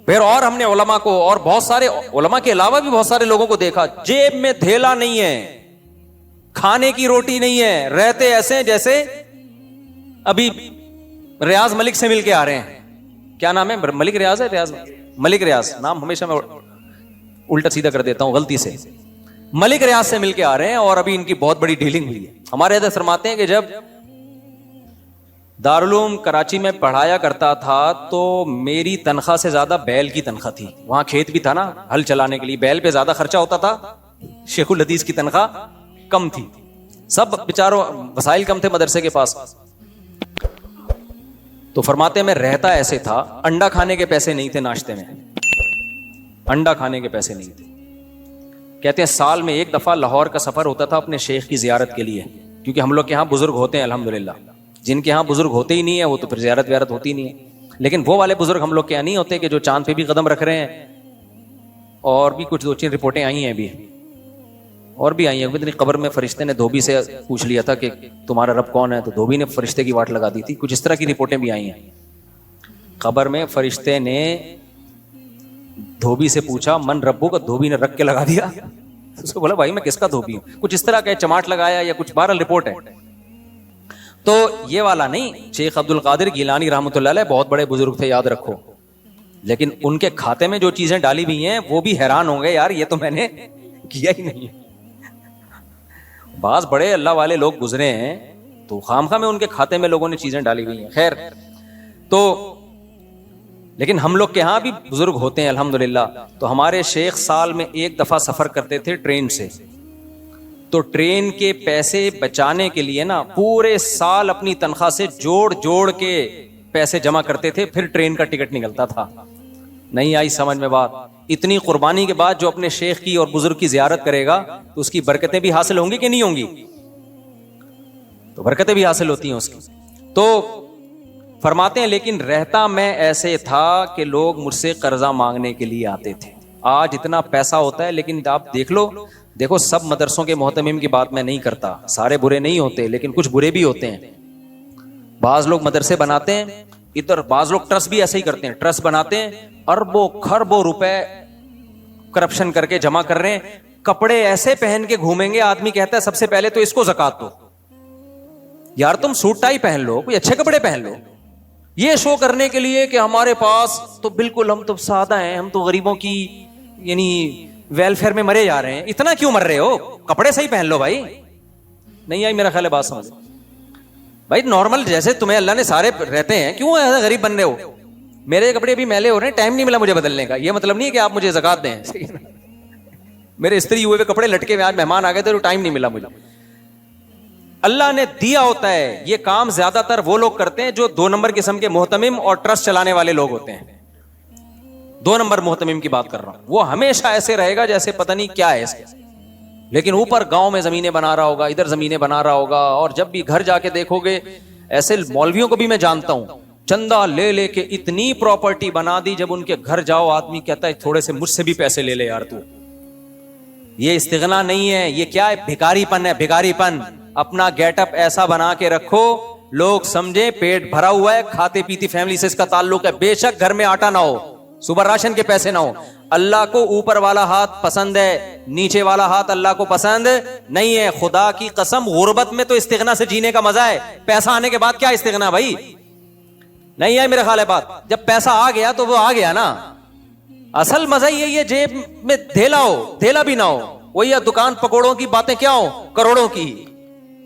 پھر اور ہم نے علماء کو, اور بہت سارے علماء کے علاوہ بھی بہت سارے لوگوں کو دیکھا. جیب میں تھیلا نہیں ہے, کھانے کی روٹی نہیں ہے, رہتے ایسے جیسے ابھی ریاض ملک سے مل کے آ رہے ہیں. کیا نام ہے؟ ملک ریاض ہے, ملک ریاض نام ہمیشہ میں الٹا سیدھا کر دیتا ہوں غلطی سے. ملک ریاض سے مل کے آ رہے ہیں اور ابھی ان کی بہت بڑی ڈیلنگ ہوئی ہے. ہمارے حضرت فرماتے ہیں کہ جب دارالعلوم کراچی میں پڑھایا کرتا تھا تو میری تنخواہ سے زیادہ بیل کی تنخواہ تھی. وہاں کھیت بھی تھا نا, ہل چلانے کے لیے بیل پہ زیادہ خرچہ ہوتا تھا. شیخ الحدیث کی تنخواہ کم تھی, سب بیچاروں وسائل کم تھے مدرسے کے پاس. تو فرماتے ہیں میں رہتا ایسے تھا, انڈا کھانے کے پیسے نہیں تھے ناشتے میں, انڈا کھانے کے پیسے نہیں تھے. کہتے ہیں سال میں ایک دفعہ لاہور کا سفر ہوتا تھا اپنے شیخ کی زیارت کے لیے, کیونکہ ہم لوگ کے یہاں بزرگ ہوتے ہیں الحمدللہ. جن کے یہاں بزرگ ہوتے ہی نہیں ہے وہ تو پھر زیارت ویارت ہوتی نہیں ہے. لیکن وہ والے بزرگ ہم لوگ کے یہاں نہیں ہوتے کہ جو چاند پہ بھی قدم رکھ رہے ہیں. اور بھی کچھ 2-3 رپورٹیں آئی ہیں ابھی, اور بھی آئی ہیں. اتنی قبر میں فرشتے نے دھوبی سے پوچھ لیا تھا کہ تمہارا رب کون ہے, تو دھوبی نے فرشتے کی واٹ لگا دی تھی. کچھ اس طرح کی رپورٹیں بھی آئی ہیں. قبر میں فرشتے نے دھوبی سے پوچھا من ربو کا, دھوبی نے رکھ کے لگا دیا. اس کو بولا بھائی میں کس کا دھوبی ہوں, کچھ اس طرح کا چماٹ لگایا یا کچھ 12 رپورٹ ہے. تو یہ والا نہیں. شیخ عبد القادر گیلانی رحمۃ اللہ علیہ بہت بڑے بزرگ تھے, یاد رکھو, لیکن ان کے کھاتے میں جو چیزیں ڈالی ہوئی ہیں وہ بھی حیران ہوں گے, یار یہ تو میں نے کیا ہی نہیں. بعض بڑے اللہ والے لوگ گزرے ہیں تو خامخواہ میں ان کے کھاتے میں لوگوں نے چیزیں ڈالی ہوئی ہیں. خیر, تو لیکن ہم لوگ کے ہاں بھی بزرگ ہوتے ہیں الحمدللہ. تو ہمارے شیخ سال میں ایک دفعہ سفر کرتے تھے ٹرین سے, تو ٹرین کے پیسے بچانے کے لیے نا پورے سال اپنی تنخواہ سے جوڑ کے پیسے جمع کرتے تھے, پھر ٹرین کا ٹکٹ نکلتا تھا. نہیں آئی سمجھ میں بات؟ اتنی قربانی کے بعد جو اپنے شیخ کی اور بزرگ کی زیارت کرے گا تو اس کی برکتیں بھی حاصل ہوں گی کہ نہیں ہوں گی؟ تو برکتیں بھی حاصل ہوتی ہیں اس کی. تو فرماتے ہیں لیکن رہتا میں ایسے تھا کہ لوگ مجھ سے قرضہ مانگنے کے لیے آتے تھے. آج اتنا پیسہ ہوتا ہے, لیکن آپ دیکھو سب مدرسوں کے محتمم کی بات میں نہیں کرتا, سارے برے نہیں ہوتے لیکن کچھ برے بھی ہوتے ہیں. بعض لوگ مدرسے بناتے ہیں ادھر, بعض لوگ ٹرسٹ بھی ایسے ہی کرتے ہیں, ٹرسٹ بناتے ہیں اربوں خربوں روپے کرپشن کر کے جمع کر رہے ہیں. کپڑے ایسے پہن کے گھومیں گے, آدمی کہتا ہے سب سے پہلے تو اس کو زکات دو. یار تم سوٹ ٹائی پہن لو, کوئی اچھے کپڑے پہن لو. یہ شو کرنے کے لیے کہ ہمارے پاس تو بالکل ہم تو سادہ ہیں, ہم تو غریبوں کی یعنی ویلفیئر میں مرے جا رہے ہیں. اتنا کیوں مر رہے ہو, کپڑے صحیح پہن لو بھائی. نہیں آئی میرا خیال ہے بات سمجھ بھائی. نارمل جیسے تمہیں اللہ نے سارے رہتے ہیں, کیوں ایسا غریب بن رہے ہو؟ میرے کپڑے بھی میلے ہو رہے ہیں, ٹائم نہیں ملا مجھے بدلنے کا. یہ مطلب نہیں ہے کہ آپ مجھے زکات دیں. میرے استری ہوئے کپڑے لٹکے میں, آج مہمان آ گئے تھے تو ٹائم نہیں ملا مجھے. اللہ نے دیا ہوتا ہے. یہ کام زیادہ تر وہ لوگ کرتے ہیں جو 2 نمبر قسم کے محتمم اور ٹرسٹ چلانے والے لوگ ہوتے ہیں. 2 نمبر محتمم کی بات کر رہا ہوں. وہ ہمیشہ ایسے رہے گا جیسے پتہ نہیں کیا ہے اس کے, لیکن اوپر گاؤں میں زمینیں بنا رہا ہوگا, ادھر زمینیں بنا رہا ہوگا. اور جب بھی گھر جا کے دیکھو گے, ایسے مولویوں کو بھی میں جانتا ہوں, چندہ لے کے اتنی پراپرٹی بنا دی, جب ان کے گھر جاؤ آدمی کہتا ہے تھوڑے سے مجھ سے بھی پیسے لے لے یار تو. یہ استغنا نہیں ہے, یہ کیا ہے؟ بھکاری پن ہے, بھکاری پن. اپنا گیٹ اپ ایسا بنا کے رکھو لوگ سمجھے پیٹ بھرا ہوا ہے, کھاتے پیتی فیملی سے اس کا تعلق ہے. بے شک گھر میں آٹا نہ ہو, صبح راشن کے پیسے نہ ہو. اللہ کو اوپر والا ہاتھ پسند ہے, نیچے والا ہاتھ اللہ کو پسند نہیں ہے. خدا کی قسم غربت میں تو استغنا سے جینے کا مزہ ہے. پیسہ آنے کے بعد کیا استغنا بھائی؟ نہیں ہے میرا خیال ہے بات. جب پیسہ آ گیا تو وہ آ گیا نا. اصل مزہ یہ ہے جیب میں دھیلا ہو, دھیلا بھی نہ ہو. وہی دکان پکوڑوں کی باتیں کیا ہو, کروڑوں کی.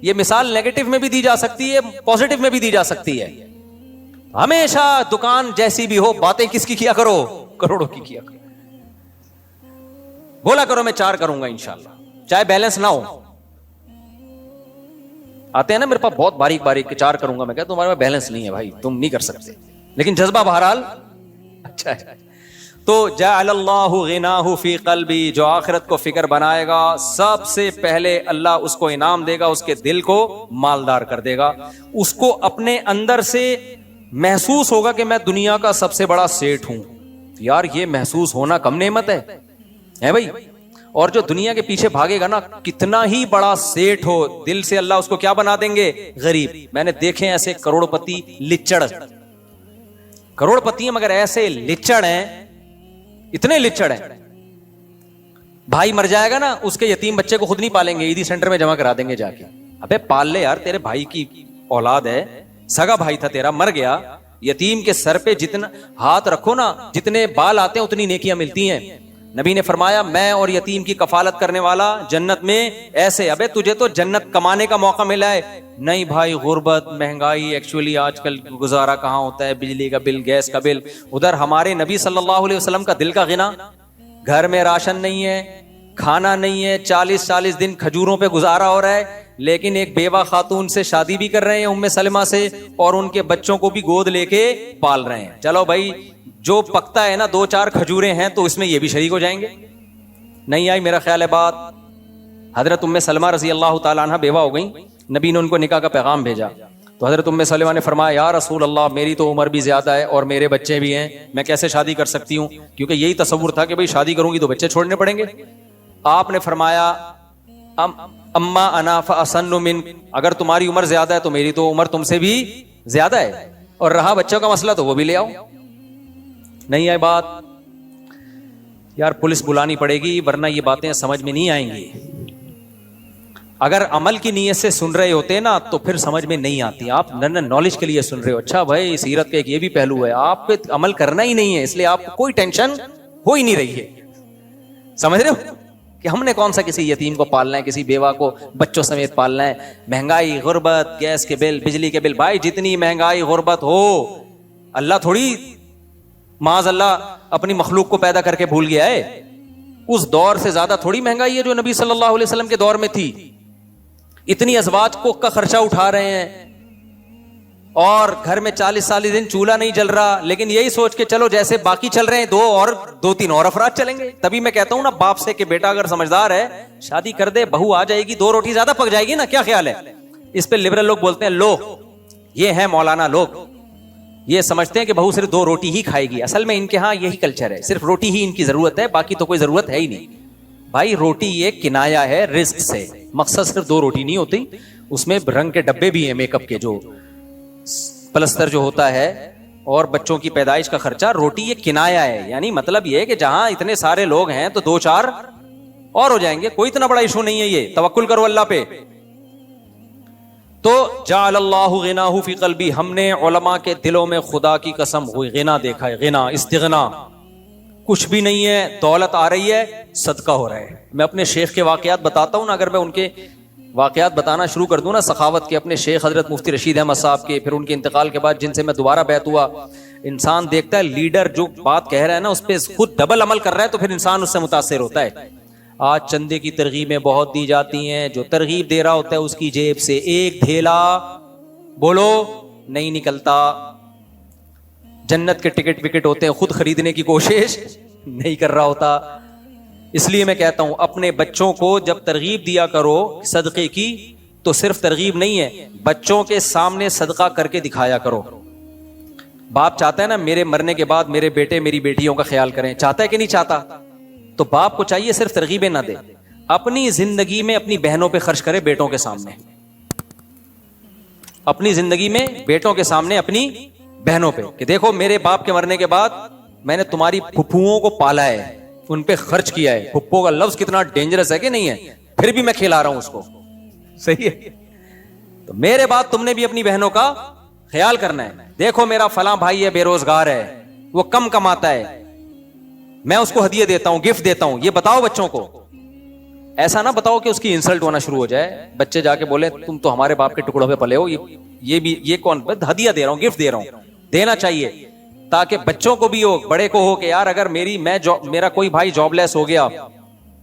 یہ مثال نیگیٹو میں بھی دی جا سکتی ہے, پوزیٹو میں بھی دی جا سکتی ہے. ہمیشہ دکان جیسی بھی ہو, باتیں کس کی کیا کرو؟ کروڑوں کی کیا کرو. بولا کرو میں 4 کروں گا انشاءاللہ, چاہے بیلنس نہ ہو. آتے ہیں نا میرے پاس بہت باریک باریک 4 کروں گا, میں کہتا تمہارے پاس بیلنس نہیں ہے بھائی, تم نہیں کر سکتے, لیکن جذبہ بہرحال اچھا ہے. تو جعل اللہ غناہ فی قلبی, جو آخرت کو فکر بنائے گا سب سے پہلے اللہ اس کو انعام دے گا, اس کے دل کو مالدار کر دے گا. اس کو اپنے اندر سے محسوس ہوگا کہ میں دنیا کا سب سے بڑا سیٹ ہوں. یار یہ محسوس ہونا کم نعمت ہے بھائی. اور جو دنیا کے پیچھے بھاگے گا نا, کتنا ہی بڑا سیٹ ہو, دل سے اللہ اس کو کیا بنا دیں گے؟ غریب. میں نے دیکھے ایسے کروڑ پتی لچڑ, کروڑ پتی ہیں مگر ایسے لچڑ ہیں, اتنے لچڑ ہیں. بھائی مر جائے گا نا, اس کے یتیم بچے کو خود نہیں پالیں گے, عیدی سینٹر میں جمع کرا دیں گے جا کے. ابے پال لے یار, تیرے بھائی کی اولاد ہے, سگا بھائی تھا تیرا, مر گیا. یتیم کے سر پہ جتنا ہاتھ رکھو نا, جتنے بال آتے ہیں اتنی نیکیاں ملتی ہیں. نبی نے فرمایا میں اور یتیم کی کفالت کرنے والا جنت میں ایسے. ابے تجھے تو جنت کمانے کا موقع ملا ہے, نہیں بھائی غربت مہنگائی ایکچولی آج کل گزارا کہاں ہوتا ہے, بجلی کا بل گیس کا بل. ادھر ہمارے نبی صلی اللہ علیہ وسلم کا دل کا غنا, گھر میں راشن نہیں ہے, کھانا نہیں ہے, 40 دن کھجوروں پہ گزارا ہو رہا ہے, لیکن ایک بیوہ خاتون سے شادی بھی کر رہے ہیں ام سلمہ سے, اور ان کے بچوں کو بھی گود لے کے پال رہے ہیں. چلو بھائی جو پکتا ہے نا 2-4 کھجوریں ہیں تو اس میں یہ بھی شریک ہو جائیں گے. نہیں آئی میرا خیال ہے بات. حضرت ام سلمہ رضی اللہ تعالیٰ عنہ بیوہ ہو گئیں, نبی نے ان کو نکاح کا پیغام بھیجا تو حضرت ام سلمہ نے فرمایا یا رسول اللہ میری تو عمر بھی زیادہ ہے اور میرے بچے بھی ہیں, میں کیسے شادی کر سکتی ہوں, کیونکہ یہی تصور تھا کہ بھئی شادی کروں گی تو بچے چھوڑنے پڑیں گے. آپ نے فرمایا اما انا فاسن من, اگر تمہاری عمر زیادہ ہے تو میری تو عمر تم سے بھی زیادہ ہے, اور رہا بچوں کا مسئلہ تو وہ بھی لے آؤ. نہیں آئی بات یار, پولیس بلانی پڑے گی ورنہ یہ باتیں سمجھ میں نہیں آئیں گی. اگر عمل کی نیت سے سن رہے ہوتے نا تو پھر سمجھ میں نہیں آتی. آپ نالج کے لیے سن رہے ہو, اچھا بھائی سیرت کا ایک یہ بھی پہلو ہے, آپ پہ عمل کرنا ہی نہیں ہے, اس لیے آپ کو کوئی ٹینشن ہو ہی نہیں رہی ہے. سمجھ رہے ہو کہ ہم نے کون سا کسی یتیم کو پالنا ہے, کسی بیوہ کو بچوں سمیت پالنا ہے. مہنگائی غربت گیس کے بل بجلی کے بل, بھائی جتنی مہنگائی غربت ہو اللہ تھوڑی معاذ اللہ اپنی مخلوق کو پیدا کر کے بھول گیا ہے. اس دور سے زیادہ تھوڑی مہنگائی ہے جو نبی صلی اللہ علیہ وسلم کے دور میں تھی. اتنی ازواج کو کا خرچہ اٹھا رہے ہیں اور گھر میں 40 دن چولہا نہیں جل رہا, لیکن یہی سوچ کے چلو جیسے باقی چل رہے ہیں 2-3 اور افراد چلیں گے. تبھی میں کہتا ہوں نا باپ سے کہ بیٹا اگر سمجھدار ہے شادی کر دے, بہو آ جائے گی 2 روٹی زیادہ پک جائے گی نا, کیا خیال ہے. اس پہ لبرل لوگ بولتے ہیں لو, یہ ہے مولانا لوگ, یہ سمجھتے ہیں کہ بہو صرف 2 روٹی ہی کھائے گی. اصل میں ان کے ہاں یہی کلچر ہے, صرف روٹی ہی ان کی ضرورت ہے, باقی تو کوئی ضرورت ہے ہی نہیں. بھائی روٹی یہ کنایا ہے رزق سے, مقصد صرف 2 روٹی نہیں ہوتی, اس میں رنگ کے ڈبے بھی ہیں, میک اپ کے جو پلستر جو ہوتا ہے اور بچوں کی پیدائش کا خرچہ. روٹی یہ کنایا ہے, یعنی مطلب یہ کہ جہاں اتنے سارے لوگ ہیں تو 2-4 اور ہو جائیں گے, کوئی اتنا بڑا ایشو نہیں ہے. یہ توکل کرو اللہ پہ. تو جعل اللہ غناہ فی قلبی, ہم نے علماء کے دلوں میں خدا کی قسم ہوئی غنا دیکھا ہے, غنا استغنا. کچھ بھی نہیں ہے, دولت آ رہی ہے, صدقہ ہو رہا ہے. میں اپنے شیخ کے واقعات بتاتا ہوں نا, اگر میں ان کے واقعات بتانا شروع کر دوں نا سخاوت کے, اپنے شیخ حضرت مفتی رشید احمد صاحب کے, پھر ان کے انتقال کے بعد جن سے میں دوبارہ بیعت ہوا, انسان دیکھتا ہے لیڈر جو بات کہہ رہا ہے نا اس پہ خود ڈبل عمل کر رہا ہے تو پھر انسان اس سے متاثر ہوتا ہے. آج چندے کی ترغیبیں بہت دی جاتی ہیں, جو ترغیب دے رہا ہوتا ہے اس کی جیب سے ایک ڈھیلا بولو نہیں نکلتا. جنت کے ٹکٹ وکٹ ہوتے ہیں, خود خریدنے کی کوشش نہیں کر رہا ہوتا. اس لیے میں کہتا ہوں اپنے بچوں کو جب ترغیب دیا کرو صدقے کی تو صرف ترغیب نہیں ہے, بچوں کے سامنے صدقہ کر کے دکھایا کرو. باپ چاہتا ہے نا میرے مرنے کے بعد میرے بیٹے میری بیٹیوں کا خیال کریں, چاہتا ہے کہ نہیں چاہتا؟ تو باپ کو چاہیے صرف ترغیبیں نہ دے, اپنی زندگی میں اپنی بہنوں پہ خرچ کرے بیٹوں کے سامنے, اپنی زندگی میں بیٹوں کے سامنے اپنی بہنوں پہ, کہ دیکھو میرے باپ کے مرنے کے بعد میں نے تمہاری پھپھوؤں کو پالا ہے, ان پہ خرچ کیا ہے. پھپھو کا لفظ کتنا ڈینجرس ہے کہ نہیں ہے, پھر بھی میں کھلا رہا ہوں اس کو, صحیح ہے. تو میرے بعد تم نے بھی اپنی بہنوں کا خیال کرنا ہے. دیکھو میرا فلاں بھائی ہے بے روزگار ہے, وہ کم کماتا ہے, میں اس کو ہدیہ دیتا ہوں گفٹ دیتا ہوں, یہ بتاؤ بچوں کو. ایسا نہ بتاؤ کہ اس کی انسلٹ ہونا شروع ہو جائے, بچے جا کے بولے تم تو ہمارے باپ کے ٹکڑوں پہ پلے ہو, یہ کون ہدیہ دے رہا ہوں گفٹ دے رہا ہوں. دینا چاہیے تاکہ بچوں کو بھی ہو بڑے کو ہو کہ یار اگر میرا کوئی بھائی جاب لیس ہو گیا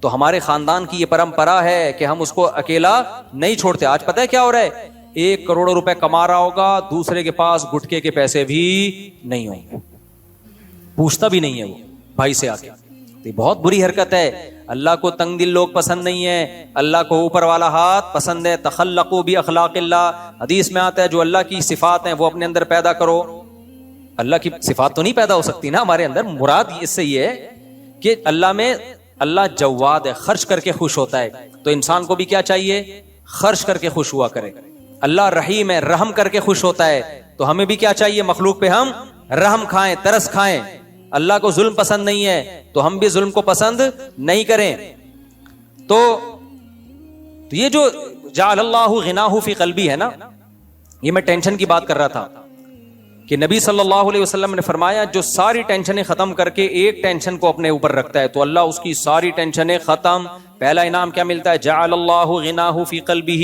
تو ہمارے خاندان کی یہ پرمپرا ہے کہ ہم اس کو اکیلا نہیں چھوڑتے. آج پتہ ہے کیا ہو رہا ہے, 1 کروڑ روپے کما رہا ہوگا, دوسرے کے پاس گٹکے کے پیسے بھی نہیں ہوں گے, پوچھتا بھی نہیں ہے وہ بھائی سے آ کے. یہ بہت بری حرکت ہے. اللہ کو تنگ دل لوگ پسند نہیں ہے, اللہ کو اوپر والا ہاتھ پسند ہے. تخلقوا باخلاق اللہ, حدیث میں آتا ہے جو اللہ کی صفات ہیں وہ اپنے اندر پیدا کرو. اللہ کی صفات تو نہیں پیدا ہو سکتی نا ہمارے اندر, مراد اس سے یہ ہے کہ اللہ جواد ہے, خرچ کر کے خوش ہوتا ہے, تو انسان کو بھی کیا چاہیے, خرچ کر کے خوش ہوا کرے. اللہ رحیم ہے, رحم کر کے خوش ہوتا ہے, تو ہمیں بھی کیا چاہیے, مخلوق پہ ہم رحم کھائیں, ترس کھائیں. اللہ کو ظلم پسند نہیں ہے تو ہم بھی ظلم کو پسند نہیں کریں. تو یہ جو جعل اللہ غناہ فی قلبی ہے نا, یہ میں ٹینشن کی بات کر رہا تھا کہ نبی صلی اللہ علیہ وسلم نے فرمایا جو ساری ٹینشنیں ختم کر کے ایک ٹینشن کو اپنے اوپر رکھتا ہے تو اللہ اس کی ساری ٹینشنیں ختم. پہلا انعام کیا ملتا ہے, جعل اللہ غناہ فی قلبہ,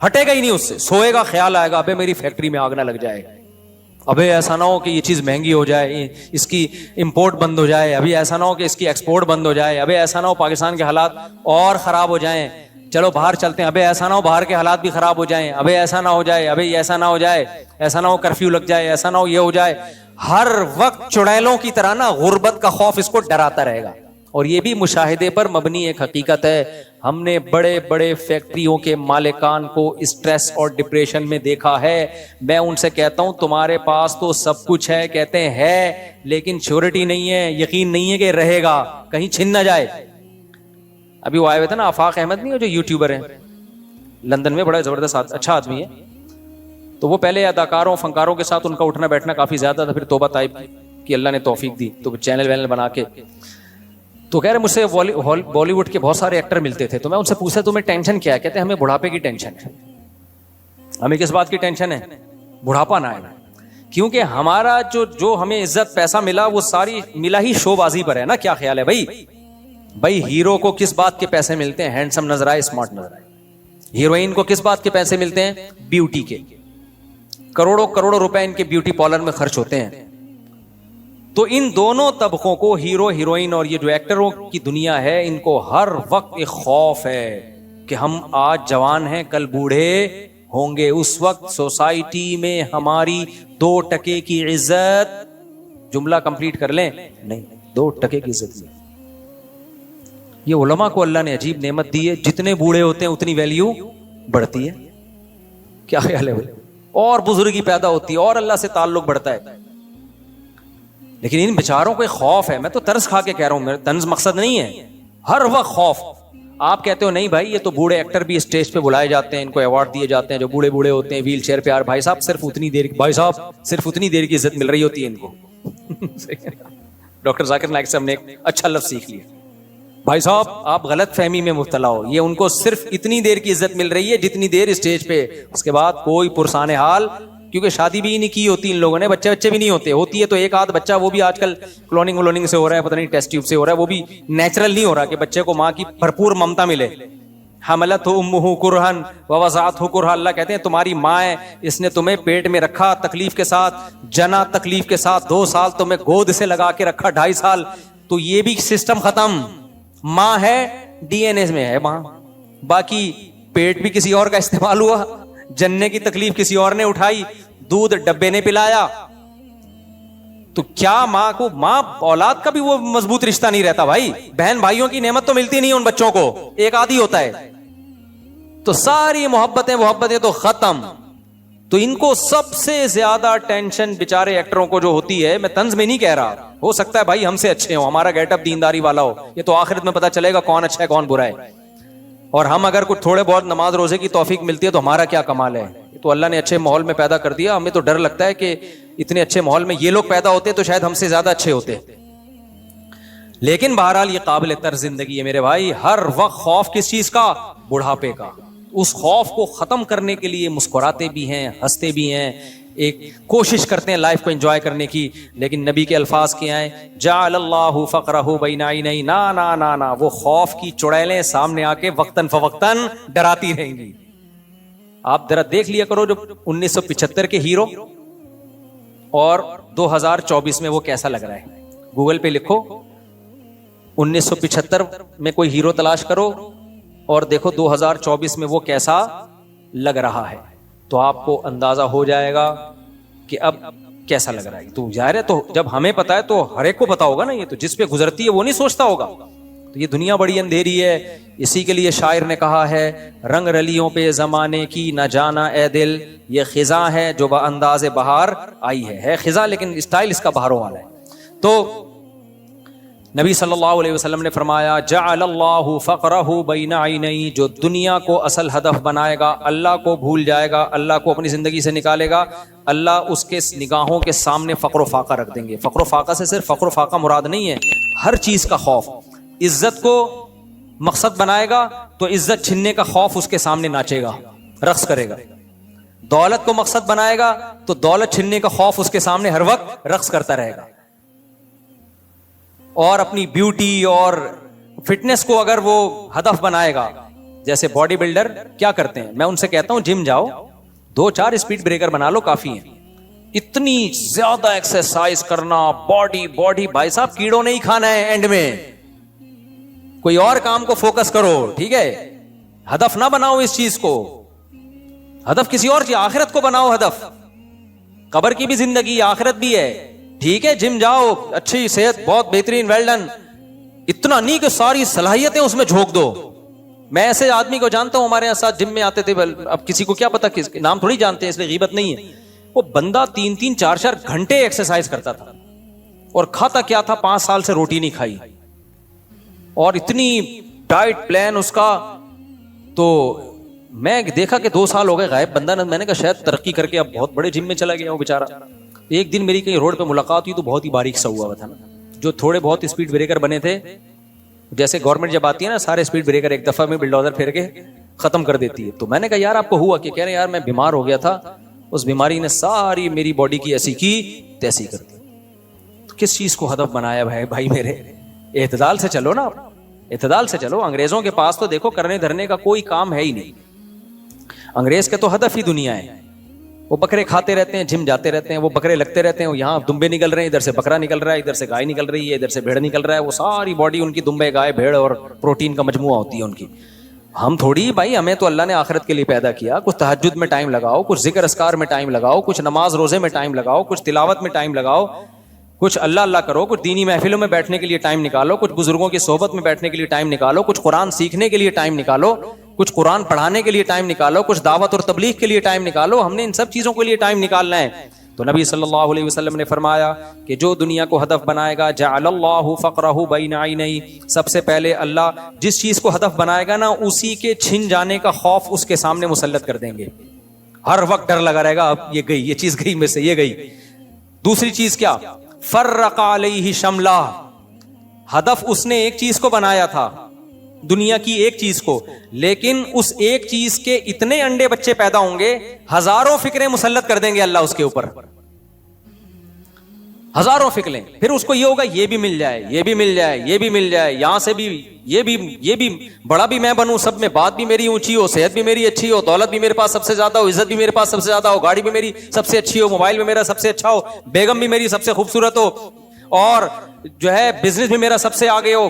ہٹے گا ہی نہیں اس سے. سوئے گا خیال آئے گا ابے میری فیکٹری میں آگ نہ لگ جائے, ابے ایسا نہ ہو کہ یہ چیز مہنگی ہو جائے, اس کی امپورٹ بند ہو جائے, ابھی ایسا نہ ہو کہ اس کی ایکسپورٹ بند ہو جائے, ابے ایسا نہ ہو پاکستان کے حالات اور خراب ہو جائیں, چلو باہر چلتے ہیں, ابے ایسا نہ ہو باہر کے حالات بھی خراب ہو جائیں, ابے ایسا نہ ہو جائے, ابے ایسا نہ ہو جائے, ایسا نہ ہو کرفیو لگ جائے, ایسا نہ ہو یہ ہو جائے. ہر وقت چڑیلوں کی طرح نا غربت کا خوف اس کو ڈراتا رہے گا. اور یہ بھی مشاہدے پر مبنی ایک حقیقت ہے. ہم نے بڑے بڑے فیکٹریوں کے مالکان کو اسٹریس اور ڈپریشن میں دیکھا ہے. میں ان سے کہتا ہوں تمہارے پاس تو سب کچھ ہے, کہتے ہیں ہے لیکن شیورٹی نہیں ہے, یقین نہیں ہے کہ رہے گا, کہیں چھن نہ جائے. ابھی وہ آئے ہوئے تھے نا آفاق احمد, نہیں ہو جو یوٹیوبر ہیں لندن میں, بڑا زبردست اچھا آدمی ہے. تو وہ پہلے اداکاروں فنکاروں کے ساتھ ان کا اٹھنا بیٹھنا کافی زیادہ تھا, پھر توبہ طائب کی اللہ نے توفیق دی تو چینل وینل بنا کے. تو کہہ رہے مجھ سے بالی ووڈ کے بہت سارے ایکٹر ملتے تھے, تو میں ان سے پوچھا تمہیں ٹینشن کیا ہے؟ کہتے ہیں ہمیں بڑھاپے کی ٹینشن ہے. ہمیں کس بات کی ٹینشن ہے؟ بڑھاپا نہ آئے. کیونکہ ہمارا جو ہمیں عزت پیسہ ملا وہ ساری ملا ہی شو بازی پر ہے نا. کیا خیال ہے بھائی ہیرو کو کس بات کے پیسے ملتے ہیں؟ ہینڈسم نظر آئے, اسمارٹ نظر آئے. ہیروئن کو کس بات کے پیسے ملتے ہیں؟ بیوٹی کے. کروڑوں روپے ان کے بیوٹی پارلر میں خرچ ہوتے ہیں. تو ان دونوں طبقوں کو, ہیرو ہیروئن اور یہ جو ایکٹروں کی دنیا ہے, ان کو ہر وقت ایک خوف ہے کہ ہم آج جوان ہیں کل بوڑھے ہوں گے. اس وقت سوسائٹی میں ہماری 2% کی عزت, جملہ کمپلیٹ کر لیں, نہیں 2% کی عزت نہیں. یہ علماء کو اللہ نے عجیب نعمت دی ہے, جتنے بوڑھے ہوتے ہیں اتنی ویلیو بڑھتی ہے. کیا خیال ہے بھائی؟ اور بزرگی پیدا ہوتی ہے اور اللہ سے تعلق بڑھتا ہے. لیکن ان بیچاروں کو ایک خوف ہے. میں تو طرز کھا کے کہہ رہا ہوں, میرا طنز مقصد نہیں ہے, ہر وقت خوف. آپ کہتے ہو نہیں بھائی یہ تو بوڑھے ایکٹر بھی اسٹیج پہ بلائے جاتے ہیں, ان کو ایوارڈ دیے جاتے ہیں جو بوڑھے ہوتے ہیں ویل چیئر پہ. یار بھائی صاحب صرف اتنی دیر کی عزت مل رہی ہوتی ہے ان کو. ڈاکٹر ذاکر نائک صاحب نے ایک اچھا لفظ سیکھ لیا, بھائی صاحب آپ غلط فہمی میں مبتلا ہو, یہ ان کو صرف اتنی دیر کی عزت مل رہی ہے جتنی دیر اسٹیج پہ, اس کے بعد کوئی پرسان حال. کیونکہ شادی بھی نہیں کی ہوتی ان لوگوں نے, بچے بھی نہیں ہوتے, ہوتی ہے تو ایک آدھ بچہ, وہ بھی آج کل کلوننگ سے ہو رہا ہے, پتہ نہیں ٹیسٹ ٹیوب سے ہو رہا ہے, وہ بھی نیچرل نہیں ہو رہا کہ بچے کو ماں کی بھرپور ممتا ملے. حملت امہ کرہن ووضعتہ کرہا, اللہ کہتے ہیں تمہاری ماں ہے, اس نے تمہیں پیٹ میں رکھا تکلیف کے ساتھ, جنا تکلیف کے ساتھ, 2 سال تمہیں گود سے لگا کے رکھا, 2.5 سال, تو یہ بھی سسٹم ختم. ماں ہے ڈی این اے میں ہے ماں, باقی پیٹ بھی کسی اور کا استعمال ہوا, جننے کی تکلیف کسی اور نے اٹھائی, دودھ ڈبے نے پلایا. تو کیا ماں اولاد کا بھی وہ مضبوط رشتہ نہیں رہتا بھائی. بہن بھائیوں کی نعمت تو ملتی نہیں ان بچوں کو, ایک آدھی ہوتا ہے, تو ساری محبتیں تو ختم. تو ان کو سب سے زیادہ ٹینشن بیچارے ایکٹروں کو جو ہوتی ہے, میں طنز میں نہیں کہہ رہا, ہو سکتا ہے بھائی ہم سے اچھے ہوں, ہمارا گیٹ اپ دینداری والا ہو, یہ تو آخرت میں پتہ چلے گا کون اچھا ہے کون برا ہے. اور ہم اگر کچھ تھوڑے بہت نماز روزے کی توفیق ملتی ہے تو ہمارا کیا کمال ہے. تو اللہ نے اچھے ماحول میں پیدا کر دیا. ہمیں تو ڈر لگتا ہے کہ اتنے اچھے ماحول میں یہ لوگ پیدا ہوتے تو شاید ہم سے زیادہ اچھے ہوتے. لیکن بہرحال یہ قابل طرز زندگی ہے میرے بھائی. ہر وقت خوف کس چیز کا؟ بڑھاپے کا. اس خوف کو ختم کرنے کے لیے مسکراتے بھی ہیں, ہنستے بھی ہیں, ایک کوشش کرتے ہیں لائف کو انجوائے کرنے کی. لیکن نبی کے الفاظ کیا ہیں؟ جعل اللہ فقرہ بین عینیہ, نا نا نا نا, وہ خوف کی چڑیلیں سامنے آ کے وقتاً فوقتاً ڈراتی رہیں گی. آپ ذرا دیکھ لیا کرو جو 1975 کے ہیرو اور 2024 میں وہ کیسا لگ رہا ہے. گوگل پہ لکھو 1975 میں کوئی ہیرو تلاش کرو اور دیکھو 2024 میں وہ کیسا لگ رہا ہے, تو آپ کو اندازہ ہو جائے گا کہ اب کیسا لگ رہا ہے. تو ظاہر ہے تو جب ہمیں پتا ہے تو ہر ایک کو پتا ہوگا نا. یہ تو جس پہ گزرتی ہے وہ نہیں سوچتا ہوگا. تو یہ دنیا بڑی اندھیری ہے. اسی کے لیے شاعر نے کہا ہے, رنگ رلیوں پہ زمانے کی نہ جانا اے دل, یہ خزاں ہے جو بانداز بہار آئی ہے خزاں لیکن اسٹائل اس کا بہاروں والا ہے. تو نبی صلی اللہ علیہ وسلم نے فرمایا جعل اللہ فقرہ بین عینیہ, جو دنیا کو اصل ہدف بنائے گا, اللہ کو بھول جائے گا, اللہ کو اپنی زندگی سے نکالے گا, اللہ اس کے نگاہوں کے سامنے فقر و فاقہ رکھ دیں گے. فقر و فاقہ سے صرف فقر و فاقہ مراد نہیں ہے, ہر چیز کا خوف. عزت کو مقصد بنائے گا تو عزت چھننے کا خوف اس کے سامنے ناچے گا, رقص کرے گا. دولت کو مقصد بنائے گا تو دولت چھننے کا خوف اس کے سامنے ہر وقت رقص کرتا رہے گا. اور اپنی بیوٹی اور فٹنس کو اگر وہ ہدف بنائے گا جیسے باڈی بلڈر کیا کرتے ہیں, میں ان سے کہتا ہوں جم جاؤ, 2-4 اسپیڈ بریکر بنا لو, کافی ہیں. اتنی زیادہ ایکسرسائز کرنا, باڈی بھائی صاحب کیڑوں نہیں کھانا ہے, اینڈ میں کوئی اور کام کو فوکس کرو, ٹھیک ہے. ہدف نہ بناؤ اس چیز کو, ہدف کسی اور چیز, آخرت کو بناؤ ہدف. قبر کی بھی زندگی, آخرت بھی ہے, ٹھیک ہے. جم جاؤ, اچھی صحت, بہت بہترین, ویل ڈن. اتنا نہیں کہ ساری صلاحیتیں اس میں جھونک دو. میں ایسے آدمی کو جانتا ہوں, ہمارے ساتھ جم میں آتے تھے, اب کسی کو کیا پتا, کس نام تھوڑی جانتے ہیں, اس لیے غیبت نہیں ہے. وہ بندہ 3-3 4-4 گھنٹے ایکسرسائز کرتا تھا, اور کھاتا کیا تھا, 5 سال سے روٹی نہیں کھائی, اور اتنی ڈائٹ پلان اس کا. تو میں دیکھا کہ 2 سال ہو گئے غائب بندہ نے. میں نے کہا شاید ترقی کر کے اب بہت بڑے جم میں چلا گیا وہ بیچارہ. ایک دن میری کہیں روڈ پہ ملاقات ہوئی تو بہت ہی باریک سا ہوا تھا نا, جو تھوڑے بہت اسپیڈ بریکر بنے تھے, جیسے گورنمنٹ جب آتی ہے نا سارے اسپیڈ بریکر ایک دفعہ میں بلڈوزر پھیر کے ختم کر دیتی ہے. تو میں نے کہا یار آپ کو ہوا کہ, کہہ رہے یار میں بیمار ہو گیا تھا, اس بیماری نے ساری میری باڈی کی ایسی کی تیسی کر دی. تو کس چیز کو ہدف بنایا بھائی میرے؟ اعتدال سے چلو نا, اعتدال سے چلو. انگریزوں کے پاس تو دیکھو کرنے دھرنے کا کوئی کام ہے ہی نہیں. انگریز کے تو ہدف ہی دنیا ہے. وہ بکرے کھاتے رہتے ہیں, جم جاتے رہتے ہیں, وہ بکرے لگتے رہتے ہیں, یہاں دمبے نکل رہے ہیں, ادھر سے بکرا نکل رہا ہے, ادھر سے گائے نکل رہی ہے, ادھر سے بھیڑ نکل رہا ہے. وہ ساری باڈی ان کی دمبے, گائے, بھیڑ اور پروٹین کا مجموعہ ہوتی ہے ان کی. ہم تھوڑی بھائی, ہمیں تو اللہ نے آخرت کے لیے پیدا کیا. کچھ تہجد میں ٹائم لگاؤ, کچھ ذکر اذکار میں ٹائم لگاؤ, کچھ نماز روزے میں ٹائم لگاؤ, کچھ تلاوت میں ٹائم لگاؤ, کچھ اللہ اللہ کرو, کچھ دینی محفلوں میں بیٹھنے کے لیے ٹائم نکالو, کچھ بزرگوں کی صحبت میں بیٹھنے کے لیے ٹائم نکالو, کچھ قرآن سیکھنے کے لیے ٹائم نکالو, کچھ قرآن پڑھانے کے لیے ٹائم نکالو, کچھ دعوت اور تبلیغ کے لیے ٹائم نکالو. ہم نے ان سب چیزوں کے لیے ٹائم نکالنا ہے. تو نبی صلی اللہ علیہ وسلم نے فرمایا کہ جو دنیا کو ہدف بنائے گا, جعل اللہ فقرہ بین عینیہ, سب سے پہلے اللہ جس چیز کو ہدف بنائے گا نا, اسی کے چھن جانے کا خوف اس کے سامنے مسلط کر دیں گے. ہر وقت ڈر لگا رہے گا, اب یہ گئی, یہ چیز گئی میں سے, یہ گئی. دوسری چیز کیا, فرق علیہ شملہ, ہدف اس نے ایک چیز کو بنایا تھا, دنیا کی ایک چیز کو, لیکن اس ایک چیز کے اتنے انڈے بچے پیدا ہوں گے, ہزاروں فکریں مسلط کر دیں گے اللہ اس کے اوپر, ہزاروں فکریں. پھر اس کو یہ ہوگا یہ بھی مل جائے, یہ بھی مل جائے, یہ بھی مل جائے, یہاں سے بھی یہ بھی بڑا بھی میں بنوں, سب میں بات بھی میری اونچی ہو, صحت بھی میری اچھی ہو, دولت بھی میرے پاس سب سے زیادہ ہو, عزت بھی میرے پاس سب سے زیادہ ہو, گاڑی بھی میری سب سے اچھی ہو, موبائل بھی میرا سب سے اچھا ہو, بیگم بھی میری سب سے خوبصورت ہو, اور جو ہے بزنس بھی میرا سب سے آگے ہو.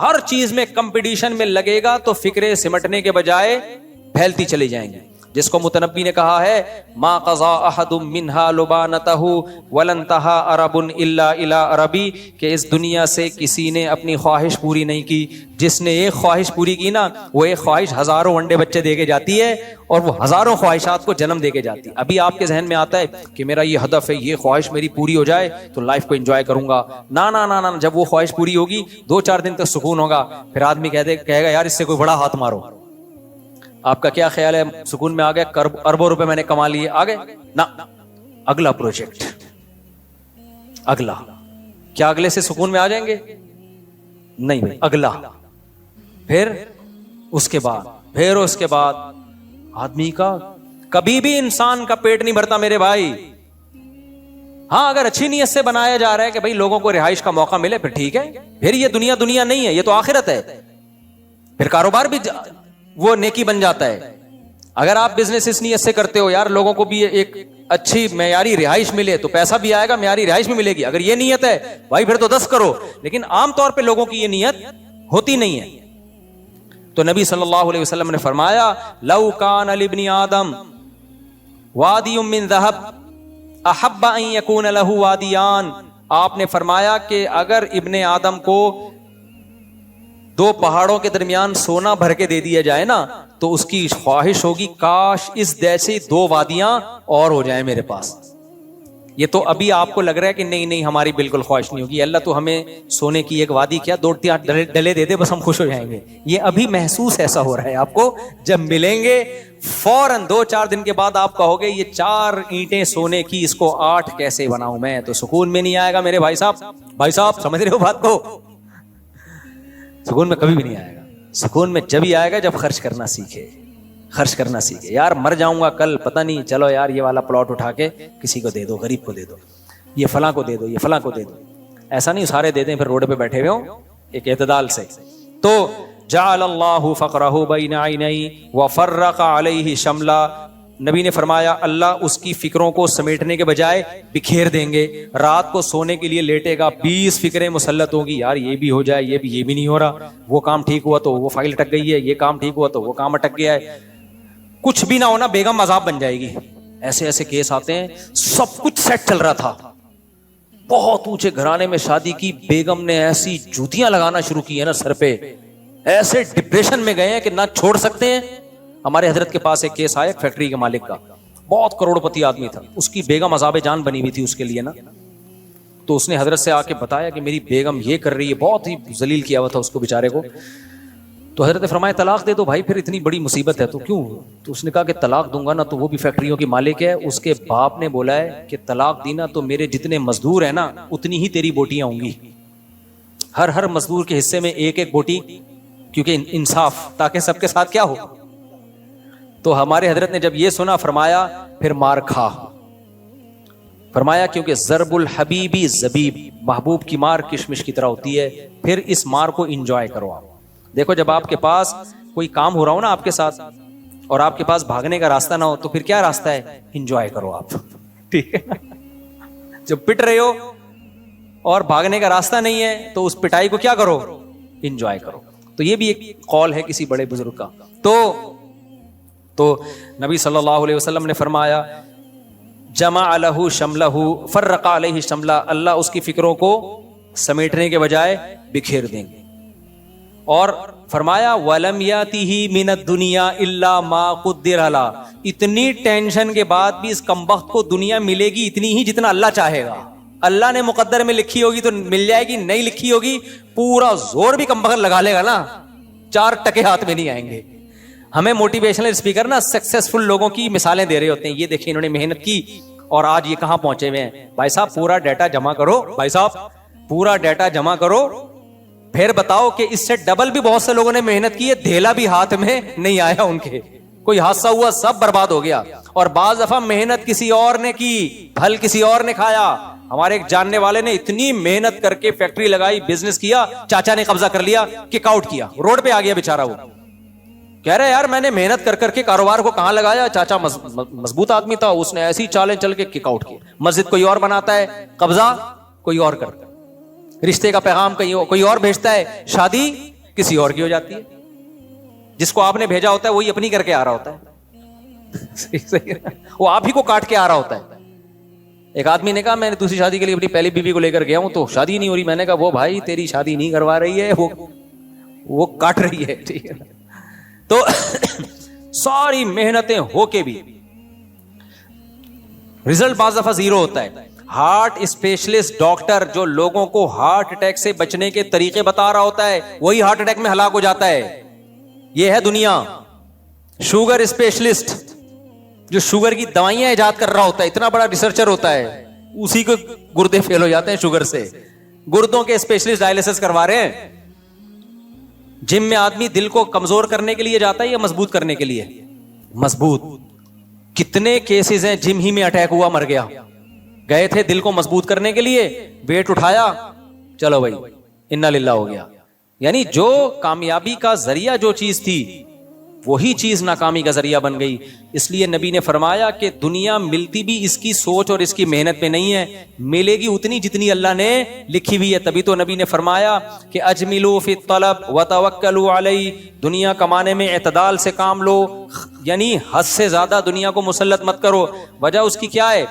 ہر چیز میں کمپٹیشن میں لگے گا تو فکریں سمٹنے کے بجائے پھیلتی چلی جائیں گی. جس کو متنبی نے کہا ہے, ما قضا احد منها لبانتہ ولن تہا عرب الا الى عربی, کہ اس دنیا سے کسی نے اپنی خواہش پوری نہیں کی. جس نے ایک خواہش پوری کی نا, وہ ایک خواہش ہزاروں انڈے بچے دے کے جاتی ہے, اور وہ ہزاروں خواہشات کو جنم دے کے جاتی ہے. ابھی آپ کے ذہن میں آتا ہے کہ میرا یہ ہدف ہے, یہ خواہش میری پوری ہو جائے تو لائف کو انجوائے کروں گا. نا نا نا نا, جب وہ خواہش پوری ہوگی 2-4 دن تک سکون ہوگا, پھر آدمی کہے گا یار اس سے کوئی بڑا ہاتھ مارو. آپ کا کیا خیال ہے, سکون میں آ گئے, اربوں روپے میں نے کما لیے, آ گئے نا, اگلا پروجیکٹ, اگلا. کیا اگلے سے سکون میں آ جائیں گے؟ نہیں بھائی, اگلا. پھر اس کے بعد آدمی کا کبھی بھی انسان کا پیٹ نہیں بھرتا میرے بھائی. ہاں اگر اچھی نیت سے بنایا جا رہا ہے کہ بھائی لوگوں کو رہائش کا موقع ملے, پھر ٹھیک ہے. پھر یہ دنیا نہیں ہے, یہ تو آخرت ہے. پھر کاروبار بھی وہ نیکی بن جاتا ہے. اگر آپ بزنس اس نیت سے کرتے ہو یار لوگوں کو بھی ایک اچھی معیاری رہائش ملے, تو پیسہ بھی آئے گا, معیاری رہائش بھی ملے گی. اگر یہ نیت ہے بھائی پھر تو 10 کرو. لیکن عام طور پہ لوگوں کی یہ نیت ہوتی نہیں ہے. تو نبی صلی اللہ علیہ وسلم نے فرمایا, لو کان لابن آدم وادی من ذهب احب ان یکون له وادیان. آپ نے فرمایا کہ اگر ابن آدم کو 2 پہاڑوں کے درمیان سونا بھر کے دے دیا جائے نا, تو اس کی خواہش ہوگی کاش اس جیسی 2 وادیاں اور ہو جائیں میرے پاس. یہ تو ابھی آپ کو لگ رہا ہے کہ نہیں ہماری بالکل خواہش نہیں ہوگی, اللہ تو ہمیں سونے کی ایک وادی کیا 2-3 ڈلے دے دے بس ہم خوش ہو جائیں گے. یہ ابھی محسوس ایسا ہو رہا ہے آپ کو. جب ملیں گے فوراً 2-4 دن کے بعد آپ کہوگے یہ 4 اینٹیں سونے کی, اس کو 8 کیسے بناؤں میں, تو سکون میں نہیں آئے گا میرے بھائی صاحب سمجھ رہے ہو بات کو؟ سکون میں کبھی بھی نہیں آئے گا. سکون میں جب ہی آئے گا جب خرچ کرنا سیکھے. یار مر جاؤں گا کل, پتہ نہیں, چلو یار یہ والا پلاٹ اٹھا کے کسی کو دے دو, غریب کو دے دو, یہ فلاں کو دے دو, ایسا نہیں سارے دے دیں پھر روڈ پہ بیٹھے ہوئے ہوں. ایک اعتدال سے. تو جعل اللہ فقرہ بین عینی وفرق علیہ شملا. نبی نے فرمایا اللہ اس کی فکروں کو سمیٹنے کے بجائے بکھیر دیں گے. رات کو سونے کے لیے لیٹے گا 20 فکریں مسلط ہوں گی, یار یہ بھی ہو جائے, یہ بھی نہیں ہو رہا, وہ کام ٹھیک ہوا تو وہ فائل اٹک گئی ہے, یہ کام ٹھیک ہوا تو وہ کام اٹک گیا ہے, کچھ بھی نہ ہونا بیگم عذاب بن جائے گی. ایسے ایسے کیس آتے ہیں. سب کچھ سیٹ چل رہا تھا, بہت اونچے گھرانے میں شادی کی, بیگم نے ایسی جوتیاں لگانا شروع کی ہیں نا سر پہ, ایسے ڈپریشن میں گئے ہیں کہ نہ چھوڑ سکتے ہیں. ہمارے حضرت کے پاس ایک کیس آیا فیکٹری کے مالک کا, بہت کروڑ پتی آدمی تھا, اس کی بیگم عذاب جان بنی ہوئی تھی اس کے لیے نا. تو اس نے حضرت سے آ کے بتایا کہ میری بیگم یہ کر رہی ہے, بہت ہی ذلیل کیا ہوا تھا اس کو بیچارے کو. تو حضرت نے فرمایا طلاق دے دو بھائی, پھر اتنی بڑی مصیبت ہے تو کیوں. تو اس نے کہا کہ طلاق دوں گا نا تو وہ بھی فیکٹریوں کی مالک ہے, اس کے باپ نے بولا ہے کہ طلاق دینا تو میرے جتنے مزدور ہیں نا اتنی ہی تیری بوٹیاں ہوں گی, ہر مزدور کے حصے میں ایک ایک بوٹی, کیونکہ انصاف, تاکہ سب کے ساتھ کیا ہو. تو ہمارے حضرت نے جب یہ سنا فرمایا پھر مار کھا. فرمایا کیونکہ ضرب الحبیبی زبیب, محبوب کی مار کشمش کی طرح ہوتی ہے, پھر اس مار کو انجوائے کرو. آپ دیکھو جب آپ کے پاس کوئی کام ہو رہا ہو نا آپ کے ساتھ اور آپ کے پاس بھاگنے کا راستہ نہ ہو تو پھر کیا راستہ ہے, انجوائے کرو آپ, ٹھیک ہے. جب پٹ رہے ہو اور بھاگنے کا راستہ نہیں ہے تو اس پٹائی کو کیا کرو, انجوائے کرو. تو یہ بھی ایک قول ہے کسی بڑے بزرگ کا. تو نبی صلی اللہ علیہ وسلم نے فرمایا جمع لہ شملہ فرق علیہ شملہ, اللہ اس کی فکروں کو سمیٹنے کے بجائے بکھیر دیں گے. اور فرمایا وَلَمْ يَأْتِهِ مِنَ الدُّنْيَا إِلَّا مَا قُدِّرَ لَهُ, اتنی ٹینشن کے بعد بھی اس کمبخت کو دنیا ملے گی اتنی ہی جتنا اللہ چاہے گا. اللہ نے مقدر میں لکھی ہوگی تو مل جائے گی, نہیں لکھی ہوگی پورا زور بھی کمبخت لگا لے گا نا, 4 ٹکے ہاتھ میں نہیں آئیں گے. ہمیں موٹیویشنل اسپیکر نا سکسیسفل لوگوں کی مثالیں دے رہے ہوتے ہیں, یہ دیکھیں انہوں نے محنت کی اور آج یہ کہاں پہنچے ہوئے ہیں. بھائی صاحب پورا ڈیٹا جمع کرو, بھائی صاحب پورا ڈیٹا جمع کرو, پھر بتاؤ کہ اس سے ڈبل بھی بہت سے لوگوں نے محنت کی ہے, دھیلا بھی ہاتھ میں نہیں آیا ان کے, کوئی حادثہ ہوا سب برباد ہو گیا. اور بعض دفعہ محنت کسی اور نے کی, پھل کسی اور نے کھایا. ہمارے ایک جاننے والے نے اتنی محنت کر کے فیکٹری لگائی, بزنس کیا, چاچا نے قبضہ کر لیا, کک آؤٹ کیا, روڈ پہ آ گیا بیچارہ. وہ کہہ رہے یار میں نے محنت کر کے کاروبار کو کہاں لگایا, چاچا مضبوط آدمی تھا, اس نے ایسی چالیں چل کے کک آؤٹ کیا. مسجد کوئی اور بناتا ہے, قبضہ کوئی اور کرتا ہے, رشتے کا پیغام کوئی اور بھیجتا ہے, شادی کسی اور کی ہو جاتی ہے. جس کو آپ نے بھیجا ہوتا ہے وہی اپنی کر کے آ رہا ہوتا ہے, وہ آپ ہی کو کاٹ کے آ رہا ہوتا ہے. ایک آدمی نے کہا میں نے دوسری شادی کے لیے اپنی پہلی بیوی کو لے کر گیا ہوں تو شادی نہیں ہو رہی. میں نے کہا وہ بھائی تیری شادی نہیں کروا رہی ہے, وہ کاٹ رہی ہے, ٹھیک ہے. تو ساری محنتیں ہو کے بھی رزلٹ بعض دفعہ زیرو ہوتا ہے. ہارٹ اسپیشلسٹ ڈاکٹر جو لوگوں کو ہارٹ اٹیک سے بچنے کے طریقے بتا رہا ہوتا ہے وہی ہارٹ اٹیک میں ہلاک ہو جاتا ہے. یہ ہے دنیا. شوگر اسپیشلسٹ جو شوگر کی دوائیاں ایجاد کر رہا ہوتا ہے, اتنا بڑا ریسرچر ہوتا ہے, اسی کو گردے فیل ہو جاتے ہیں شوگر سے. گردوں کے اسپیشلسٹ ڈائلیسس کروا رہے ہیں. جم میں آدمی دل کو کمزور کرنے کے لیے جاتا ہے یا مضبوط کرنے کے لیے؟ مضبوط. کتنے کیسز ہیں جم ہی میں اٹیک ہوا مر گیا, گئے تھے دل کو مضبوط کرنے کے لیے, ویٹ اٹھایا, چلو بھائی انا للہ ہو گیا. یعنی جو کامیابی کا ذریعہ جو چیز تھی وہی چیز ناکامی کا ذریعہ بن گئی. اس لیے نبی نے فرمایا کہ دنیا ملتی بھی اس کی سوچ اور اس کی محنت پہ نہیں ہے, ملے گی اتنی جتنی اللہ نے لکھی ہوئی ہے. تبھی تو نبی نے فرمایا کہ اجملوا فی الطلب وتوکلوا علیہ, دنیا کمانے میں اعتدال سے کام لو, یعنی حد سے زیادہ دنیا کو مسلط مت کرو. وجہ اس کی کیا ہے؟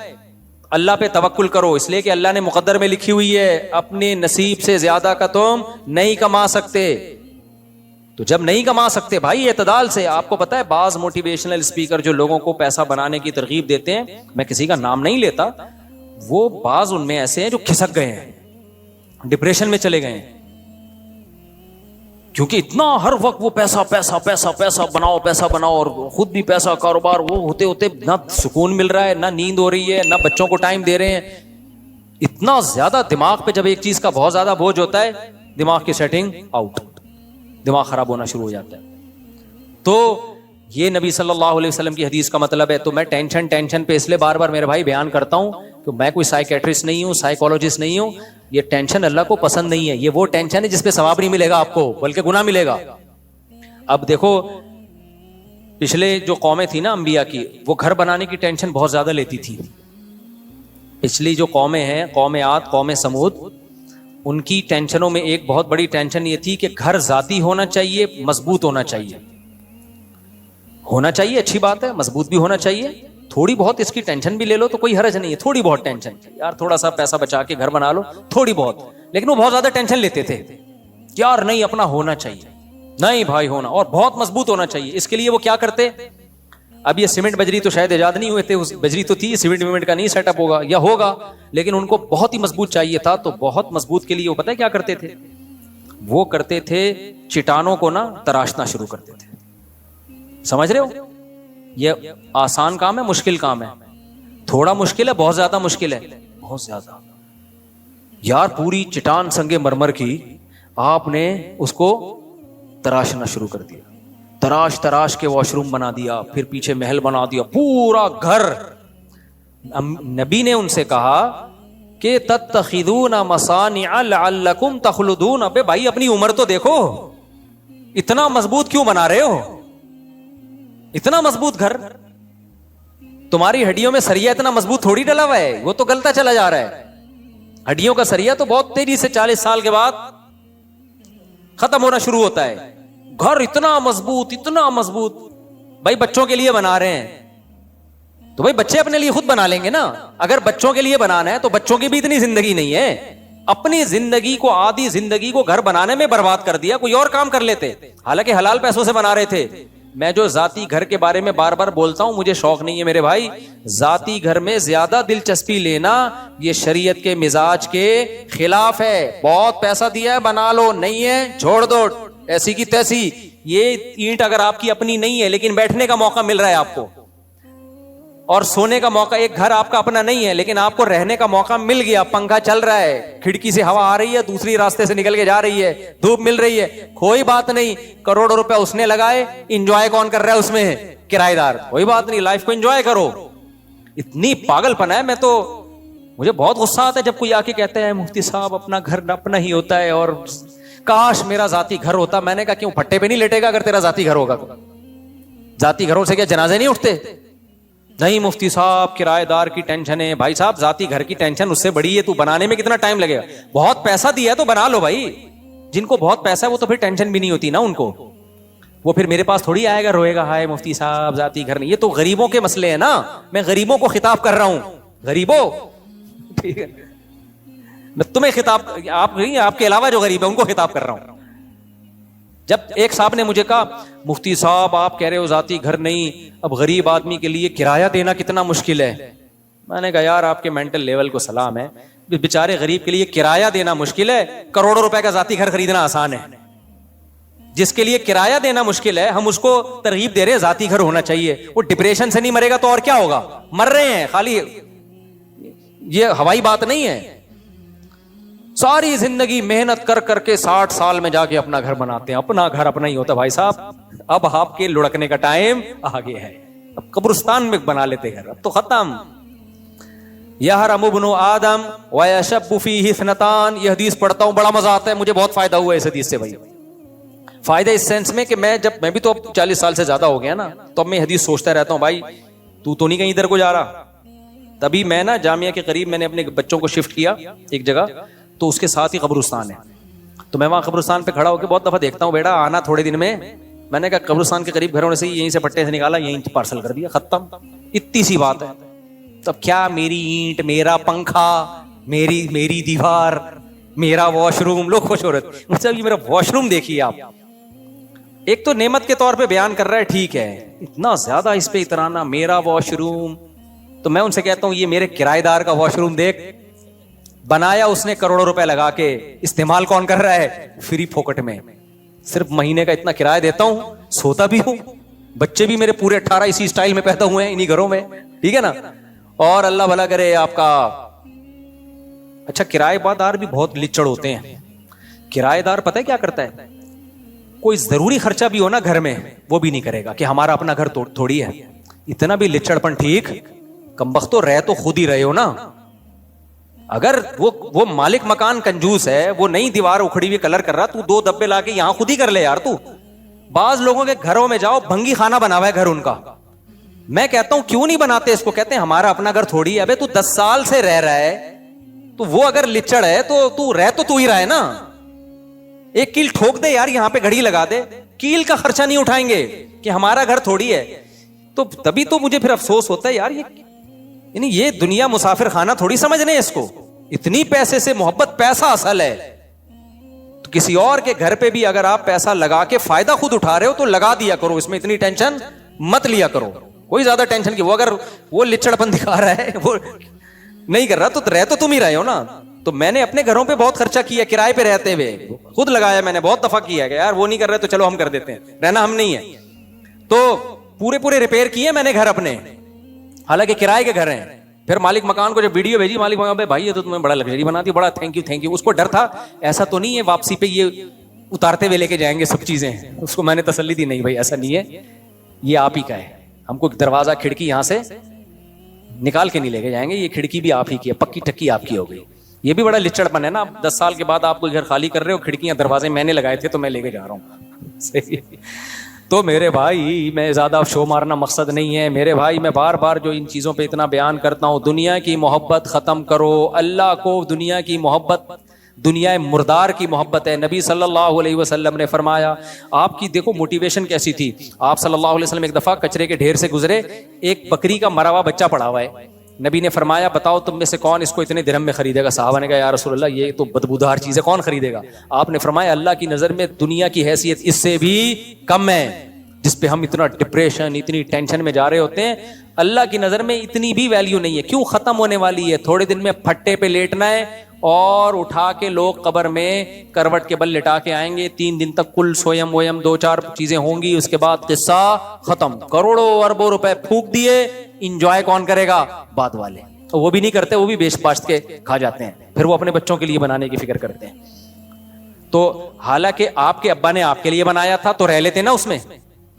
اللہ پہ توکل کرو, اس لیے کہ اللہ نے مقدر میں لکھی ہوئی ہے اپنے نصیب سے زیادہ کا تم نہیں کما سکتے. تو جب نہیں کما سکتے بھائی اعتدال سے. آپ کو پتا ہے بعض موٹیویشنل اسپیکر جو لوگوں کو پیسہ بنانے کی ترغیب دیتے ہیں, میں کسی کا نام نہیں لیتا, وہ بعض ان میں ایسے ہیں جو کھسک گئے ہیں, ڈپریشن میں چلے گئے ہیں, کیونکہ اتنا ہر وقت وہ پیسہ پیسہ پیسہ پیسہ بناؤ, پیسہ بناؤ, اور خود بھی پیسہ کاروبار, وہ ہوتے ہوتے نہ سکون مل رہا ہے, نہ نیند ہو رہی ہے, نہ بچوں کو ٹائم دے رہے ہیں. اتنا زیادہ دماغ پہ جب ایک چیز کا بہت زیادہ بوجھ ہوتا ہے, دماغ کی سیٹنگ آؤٹ, دماغ خراب ہونا شروع ہو جاتا ہے. تو یہ نبی صلی اللہ علیہ وسلم کی حدیث کا مطلب ہے. تو میں ٹینشن پہ اس لیے بار بار میرے بھائی بیان کرتا ہوں کہ میں کوئی سائیکیٹرسٹ نہیں ہوں, سائیکولوجسٹ نہیں ہوں. یہ ٹینشن اللہ کو پسند نہیں ہے. یہ وہ ٹینشن ہے جس پہ ثواب نہیں ملے گا آپ کو, بلکہ گناہ ملے گا. اب دیکھو پچھلے جو قومیں تھی نا انبیاء کی, وہ گھر بنانے کی ٹینشن بہت زیادہ لیتی تھی. پچھلی جو قومیں ہیں, قوم عاد, قوم سمود, ان کی ٹینشنوں میں ایک بہت بڑی ٹینشن یہ تھی کہ گھر ذاتی ہونا چاہیے, مضبوط ہونا چاہیے. ہونا چاہیے, اچھی بات ہے, مضبوط بھی ہونا چاہیے. تھوڑی بہت اس کی ٹینشن بھی لے لو تو کوئی حرج نہیں ہے. تھوڑی بہت ٹینشن, یار تھوڑا سا پیسہ بچا کے گھر بنا لو, تھوڑی بہت. لیکن وہ بہت زیادہ ٹینشن لیتے تھے, یار نہیں اپنا ہونا چاہیے, نہیں بھائی ہونا, اور بہت مضبوط ہونا چاہیے. اس کے لیے وہ کیا کرتے, اب یہ سیمنٹ بجری تو شاید ایجاد نہیں ہوئے تھے, بجری تو تھی, سیمنٹ ویمنٹ کا نہیں سیٹ اپ ہوگا یا ہوگا, لیکن ان کو بہت ہی مضبوط چاہیے تھا. تو بہت مضبوط کے لیے وہ پتہ ہے کیا کرتے تھے, وہ کرتے تھے چٹانوں کو نا تراشنا شروع کرتے تھے. سمجھ رہے ہو, یہ آسان کام ہے, مشکل کام ہے, تھوڑا مشکل ہے, بہت زیادہ مشکل ہے, بہت زیادہ. یار پوری چٹان سنگ مرمر کی آپ نے اس کو تراشنا شروع کر دیا, تراش تراش کے واش روم بنا دیا, پھر پیچھے محل بنا دیا, پورا گھر. نبی نے ان سے کہا کہ تتخذون مصانع لعلکم تخلدون. ابے بھائی اپنی عمر تو دیکھو, اتنا مضبوط کیوں بنا رہے ہو, اتنا مضبوط گھر. تمہاری ہڈیوں میں سریا اتنا مضبوط تھوڑی ڈلا ہوا ہے, وہ تو گلتا چلا جا رہا ہے. ہڈیوں کا سریا تو بہت تیزی سے 40 سال کے بعد ختم ہونا شروع ہوتا ہے. گھر اتنا مضبوط, اتنا مضبوط. بھائی بچوں کے لیے بنا رہے ہیں تو بھائی بچے اپنے لیے خود بنا لیں گے نا. اگر بچوں کے لیے بنانا ہے تو بچوں کی بھی اتنی زندگی نہیں ہے. اپنی زندگی کو, آدھی زندگی کو گھر بنانے میں برباد کر دیا, کوئی اور کام کر لیتے, حالانکہ حلال پیسوں سے بنا رہے تھے. میں جو ذاتی گھر کے بارے میں بار بار بولتا ہوں, مجھے شوق نہیں ہے میرے بھائی. ذاتی گھر میں زیادہ دلچسپی لینا یہ شریعت کے مزاج کے خلاف ہے. بہت پیسہ دیا ہے بنا لو, نہیں ہے چھوڑ دو ایسی کی تیسی. یہ اینٹ اگر آپ کی اپنی نہیں ہے لیکن بیٹھنے کا موقع مل رہا ہے آپ کو, اور سونے کا موقع, ایک گھر آپ کا اپنا نہیں ہے لیکن آپ کو رہنے کا موقع مل گیا, پنکھا چل رہا ہے, کھڑکی سے ہوا آ رہی ہے, دوسری راستے سے نکل کے جا رہی ہے, دھوپ مل رہی ہے, کوئی بات نہیں. کروڑوں روپے اس نے لگائے, انجوائے کون کر رہا ہے اس میں, کرایہ دار. کوئی بات نہیں, لائف کو انجوائے کرو. اتنی پاگل پنا ہے. میں تو, مجھے بہت غصہ آتا ہے جب کوئی آ کے کہتے ہیں مفتی صاحب اپنا گھر اپنا ہی ہوتا ہے, اور کاش میرا ذاتی گھر ہوتا. میں نے کہا کیوں, پھٹے پہ نہیں لیٹے گا اگر تیرا ذاتی گھر ہوگا تو؟ ذاتی گھروں سے کیا جنازے نہیں اٹھتے؟ نہیں مفتی صاحب کرایہ دار کی ٹینشن ہے. بھائی صاحب ذاتی گھر کی ٹینشن اس سے بڑی ہے, تو بنانے میں کتنا ٹائم لگے گا. بہت پیسہ دیا ہے تو بنا لو بھائی. جن کو بہت پیسہ ہے وہ تو پھر ٹینشن بھی نہیں ہوتی نا ان کو, وہ پھر میرے پاس تھوڑی آئے گا روئے گا ہائے مفتی صاحب ذاتی گھر نہیں. یہ تو غریبوں کے مسئلے ہیں نا, میں غریبوں کو خطاب کر رہا ہوں. غریبوں, ٹھیک ہے, میں تمہیں خطاب, آپ کے علاوہ جو غریب ہے ان کو خطاب کر رہا ہوں. جب ایک صاحب نے مجھے کہا مفتی صاحب آپ کہہ رہے ہو ذاتی گھر نہیں, اب غریب آدمی کے لیے کرایہ دینا کتنا مشکل ہے. میں نے کہا یار آپ کے مینٹل لیول کو سلام ہے, بیچارے غریب کے لیے کرایہ دینا مشکل ہے, کروڑوں روپے کا ذاتی گھر خریدنا آسان ہے. جس کے لیے کرایہ دینا مشکل ہے ہم اس کو ترغیب دے رہے ہیں ذاتی گھر ہونا چاہیے. وہ ڈپریشن سے نہیں مرے گا تو اور کیا ہوگا, مر رہے ہیں خالی, یہ ہوائی بات نہیں ہے. ساری زندگی محنت کر کر کے 60 سال میں جا کے اپنا گھر بناتے ہیں. اپنا گھر اپنا ہی ہوتا ہے بھائی صاحب. اب آپ کے لڑکنے کا ٹائم آگے ہے, اب قبرستان میں بنا لیتے گھر, اب تو ختم. یحرم ابن آدم ویشب فیہ اثنتان, یہ حدیث پڑھتا ہوں بڑا مزہ آتا ہے, مجھے بہت فائدہ ہوا اس حدیث سے بھائی. فائدہ اس سینس میں کہ میں بھی تو اب 40 سال سے زیادہ ہو گیا نا, تو اب میں حدیث سوچتا رہتا ہوں بھائی تو نہیں کہیں ادھر کو جا رہا. تبھی میں نا جامعہ کے قریب میں نے اپنے بچوں کو شفٹ کیا ایک جگہ, تو اس کے ساتھ ہی قبرستان ہے. تو میں وہاں قبرستان پہ کھڑا ہو کے بہت دفعہ دیکھتا ہوں بیٹا آنا تھوڑے دن میں. میں نے کہا قبرستان کے قریب گھر ہونے سے یہیں سے پٹے سے نکالا, یہیں پارسل کر دیا, ختم. اتنی سی بات ہے. تب کیا میری اینٹ, میرا پنکھا, میری دیوار, میرا واش روم, لوگ خوش ہو رہے تھے مجھ سے. یہ میرا واش روم دیکھیے آپ, ایک تو نعمت کے طور پہ بیان کر رہا ہے, ٹھیک ہے, اتنا زیادہ اس پہ اترانا, میرا واش روم. تو میں ان سے کہتا ہوں یہ میرے کرایہ دار کا واش روم دیکھ, بنایا اس نے کروڑوں روپے لگا کے, استعمال کون کر رہا ہے, فری پھوکٹ میں. صرف مہینے کا اتنا کرایہ دیتا ہوں, سوتا بھی ہوں, بچے بھی میرے پورے 18 اسی اسٹائل میں پیدا ہوئے ہیں انہی گھروں میں, ٹھیک ہے نا. اور اللہ بھلا کرے آپ کا. اچھا کرایہ دار بھی بہت لچڑ ہوتے ہیں. کرایہ دار پتہ ہے کیا کرتا ہے, کوئی ضروری خرچہ بھی ہو نا گھر میں وہ بھی نہیں کرے گا کہ ہمارا اپنا گھر تھوڑی ہے. اتنا بھی لچڑ پن ٹھیک, کمبختو رہ تو خود ہی رہے ہو نا. اگر وہ مالک مکان کنجوس ہے, وہ نئی دیوار اکھڑی ہوئی کلر کر رہا, تو 2 ڈبے لا کے یہاں خود ہی کر لے یار. تو بعض لوگوں کے گھروں میں جاؤ, بھنگی خانہ بنا ہوا ہے گھر ان کا. میں کہتا ہوں کیوں نہیں بناتے اس کو؟ کہتے ہیں ہمارا اپنا گھر تھوڑی ہے. ابے تو 10 سال سے رہ رہا ہے, تو وہ اگر لچڑ ہے تو رہ تو ہی رہا ہے نا. ایک کیل ٹھوک دے یار, یہاں پہ گھڑی لگا دے, کیل کا خرچہ نہیں اٹھائیں گے کہ ہمارا گھر تھوڑی ہے. تو تبھی تو مجھے پھر افسوس ہوتا ہے یار, یعنی یہ دنیا مسافر خانہ تھوڑی سمجھ رہے ہیں اس کو. اتنی پیسے سے محبت, پیسہ اصل ہے. تو کسی اور کے گھر پہ بھی اگر آپ پیسہ لگا کے فائدہ خود اٹھا رہے ہو تو لگا دیا کرو, اس میں اتنی ٹینشن مت لیا کرو. کوئی زیادہ ٹینشن کی, وہ اگر وہ لچڑپن دکھا رہا ہے, وہ نہیں کر رہا, تو رہ تو تم ہی رہے ہو نا. تو میں نے اپنے گھروں پہ بہت خرچہ کیا, کرائے پہ رہتے ہوئے خود لگایا, میں نے بہت دفعہ کیا کہ یار وہ نہیں کر رہے تو چلو ہم کر دیتے ہیں, رہنا ہم نہیں ہے. تو پورے ریپیئر کیے میں نے گھر اپنے, حالانکہ کرائے کے گھر ہیں. پھر مالک مکان کو جب ویڈیو بھیجی, مالک مکان پہ بھائی یہ تو تمہیں بڑا لگژری بنا دیا, بڑا تھینک یو. اس کو ڈر تھا ایسا تو نہیں ہے واپسی پہ یہ اتارتے ہوئے لے کے جائیں گے سب چیزیں. اس کو میں نے تسلی دی, نہیں بھائی ایسا نہیں ہے, یہ آپ ہی کا ہے. ہم کو دروازہ کھڑکی یہاں سے نکال کے نہیں لے کے جائیں گے, یہ کھڑکی بھی آپ ہی کی ہے, پکی ٹکی آپ کی ہو گئی. یہ بھی بڑا لچڑپن ہے نا. 10 سال کے بعد آپ کوئی گھر خالی کر رہے ہو, کھڑکیاں دروازے میں نے لگائے تھے تو میں لے کے جا رہا ہوں. تو میرے بھائی, میں زیادہ شو مارنا مقصد نہیں ہے میرے بھائی. میں بار بار جو ان چیزوں پہ اتنا بیان کرتا ہوں, دنیا کی محبت ختم کرو. اللہ کو دنیا کی محبت دنیا مردار کی محبت ہے. نبی صلی اللہ علیہ وسلم نے فرمایا, آپ کی دیکھو موٹیویشن کیسی تھی. آپ صلی اللہ علیہ وسلم ایک دفعہ کچرے کے ڈھیر سے گزرے, ایک بکری کا مرا ہوا بچہ پڑا ہوا ہے. نبی نے فرمایا بتاؤ تم میں سے کون اس کو اتنے درہم میں خریدے گا؟ صحابہ نے کہا یا رسول اللہ یہ تو بدبودار چیز ہے, کون خریدے گا؟ آپ نے فرمایا اللہ کی نظر میں دنیا کی حیثیت اس سے بھی کم ہے. جس پہ ہم اتنا ڈپریشن, اتنی ٹینشن میں جا رہے ہوتے ہیں, اللہ کی نظر میں اتنی بھی ویلیو نہیں ہے. کیوں؟ ختم ہونے والی ہے. تھوڑے دن میں پھٹے پہ لیٹنا ہے اور اٹھا کے لوگ قبر میں کروٹ کے بل لٹا کے آئیں گے. 3 دن تک کل سویم ویم 2-4 چیزیں ہوں گی, اس کے بعد قصہ ختم. کروڑوں اربوں روپے پھونک دیے, انجوائے کون کرے گا؟ بعد والے. وہ بھی نہیں کرتے, وہ بھی بیچ باشت کے کھا جاتے ہیں. پھر وہ اپنے بچوں کے لیے بنانے کی فکر کرتے ہیں. تو حالانکہ آپ کے ابا نے آپ کے لیے بنایا تھا تو رہ لیتے نا اس میں.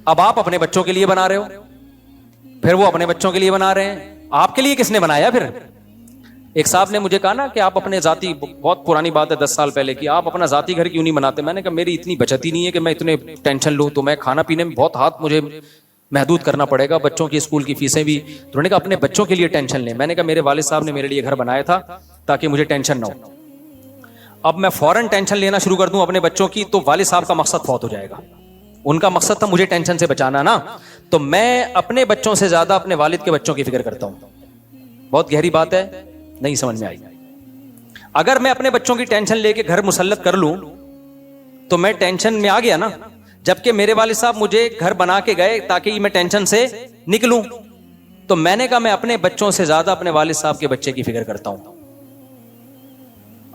اب آپ اپنے بچوں کے لیے بنا رہے ہو, پھر وہ اپنے بچوں کے لیے بنا رہے ہیں. آپ کے لیے کس نے بنایا پھر؟ ایک صاحب نے مجھے کہا نا کہ آپ اپنے ذاتی, بہت پرانی بات ہے 10 سال پہلے کی, آپ اپنا ذاتی گھر کیوں نہیں بناتے؟ میں نے کہا میری اتنی بچت ہی نہیں ہے کہ میں اتنے ٹینشن لوں, تو میں کھانا پینے میں بہت ہاتھ مجھے محدود کرنا پڑے گا, بچوں کی اسکول کی فیسیں بھی. تو انہوں نے کہا اپنے بچوں کے لیے ٹینشن لیں. میں نے کہا میرے والد صاحب نے میرے لیے گھر بنایا تھا تاکہ مجھے ٹینشن نہ ہو. اب میں فوراً ٹینشن لینا شروع کر دوں اپنے بچوں کی تو والد صاحب کا مقصد فوت ہو جائے گا. ان کا مقصد تھا مجھے ٹینشن سے بچانا نا. تو میں اپنے بچوں سے زیادہ اپنے والد کے بچوں کی فکر کرتا ہوں. بہت گہری بات ہے, نہیں سمجھ میں آئی. اگر میں اپنے بچوں کی ٹینشن لے کے گھر مسلط کر لوں تو میں ٹینشن میں آ گیا نا, جبکہ میرے والد صاحب مجھے گھر بنا کے گئے تاکہ میں ٹینشن سے نکلوں. تو میں نے کہا میں اپنے بچوں سے زیادہ اپنے والد صاحب کے بچے کی فکر کرتا ہوں.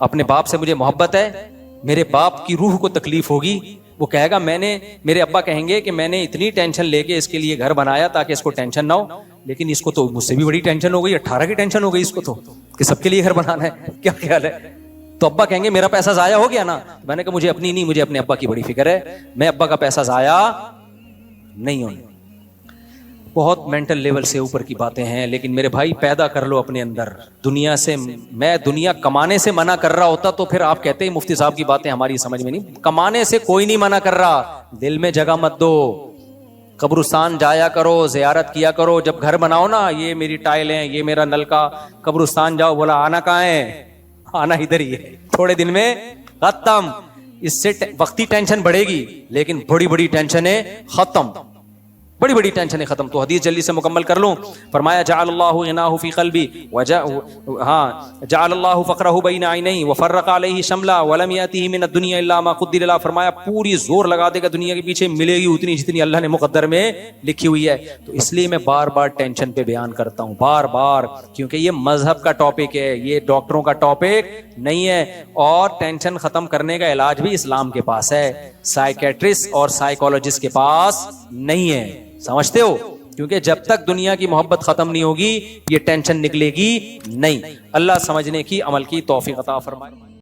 اپنے باپ سے مجھے محبت ہے, میرے باپ کی روح کو تکلیف ہوگی, وہ کہے گا میں نے, میرے ابا کہیں گے کہ میں نے اتنی ٹینشن لے کے اس کے لیے گھر بنایا تاکہ اس کو ٹینشن نہ ہو, لیکن اس کو تو مجھ سے بھی بڑی ٹینشن ہو گئی, 18 کی ٹینشن ہو گئی اس کو تو کہ سب کے لیے گھر بنانا ہے, کیا خیال ہے؟ تو ابا کہیں گے میرا پیسہ ضائع ہو گیا نا. میں نے کہا مجھے اپنی نہیں, مجھے اپنے ابا کی بڑی فکر ہے, میں ابا کا پیسہ ضائع نہیں ہونے. بہت مینٹل لیول سے اوپر کی باتیں ہیں, لیکن میرے بھائی پیدا کر لو اپنے اندر دنیا سے. میں دنیا کمانے سے منع کر رہا ہوتا تو پھر آپ کہتے ہیں مفتی صاحب کی باتیں ہماری سمجھ میں نہیں. کمانے سے کوئی نہیں منع کر رہا, دل میں جگہ مت دو. قبرستان جایا کرو, زیارت کیا کرو. جب گھر بناؤ نا, یہ میری ٹائل ہے, یہ میرا نل کا, قبرستان جاؤ, بولا آنا کہاں ہے؟ آنا ادھر ہی ہے. تھوڑے دن میں ختم. اس سے وقتی ٹینشن بڑھے گی لیکن بڑی بڑی ٹینشنیں ختم, بڑی بڑی ٹینشنیں ختم. تو حدیث جلدی سے مکمل کر لوں. فرمایا جعل اللہ غناہ فی قلبی جعل اللہ فقرہ بین عینیہ وفرق علیہ شملا ولم یاتہ من الدنیا الا ما قدر له. فرمایا پوری زور لگا دے گا دنیا کے پیچھے, ملے گی اتنی جتنی اللہ نے مقدر میں لکھی ہوئی ہے. تو اس لیے میں بار بار ٹینشن پہ بیان کرتا ہوں, بار بار, کیونکہ یہ مذہب کا ٹاپک ہے, یہ ڈاکٹروں کا ٹاپک نہیں ہے. اور ٹینشن ختم کرنے کا علاج بھی اسلام کے پاس ہے, سائیکیٹرسٹ اور سائیکولوجسٹ کے پاس نہیں ہے. سمجھتے ہو؟ کیونکہ جب تک دنیا کی محبت ختم نہیں ہوگی یہ ٹینشن نکلے گی نہیں. اللہ سمجھنے کی, عمل کی توفیق عطا فرمائے.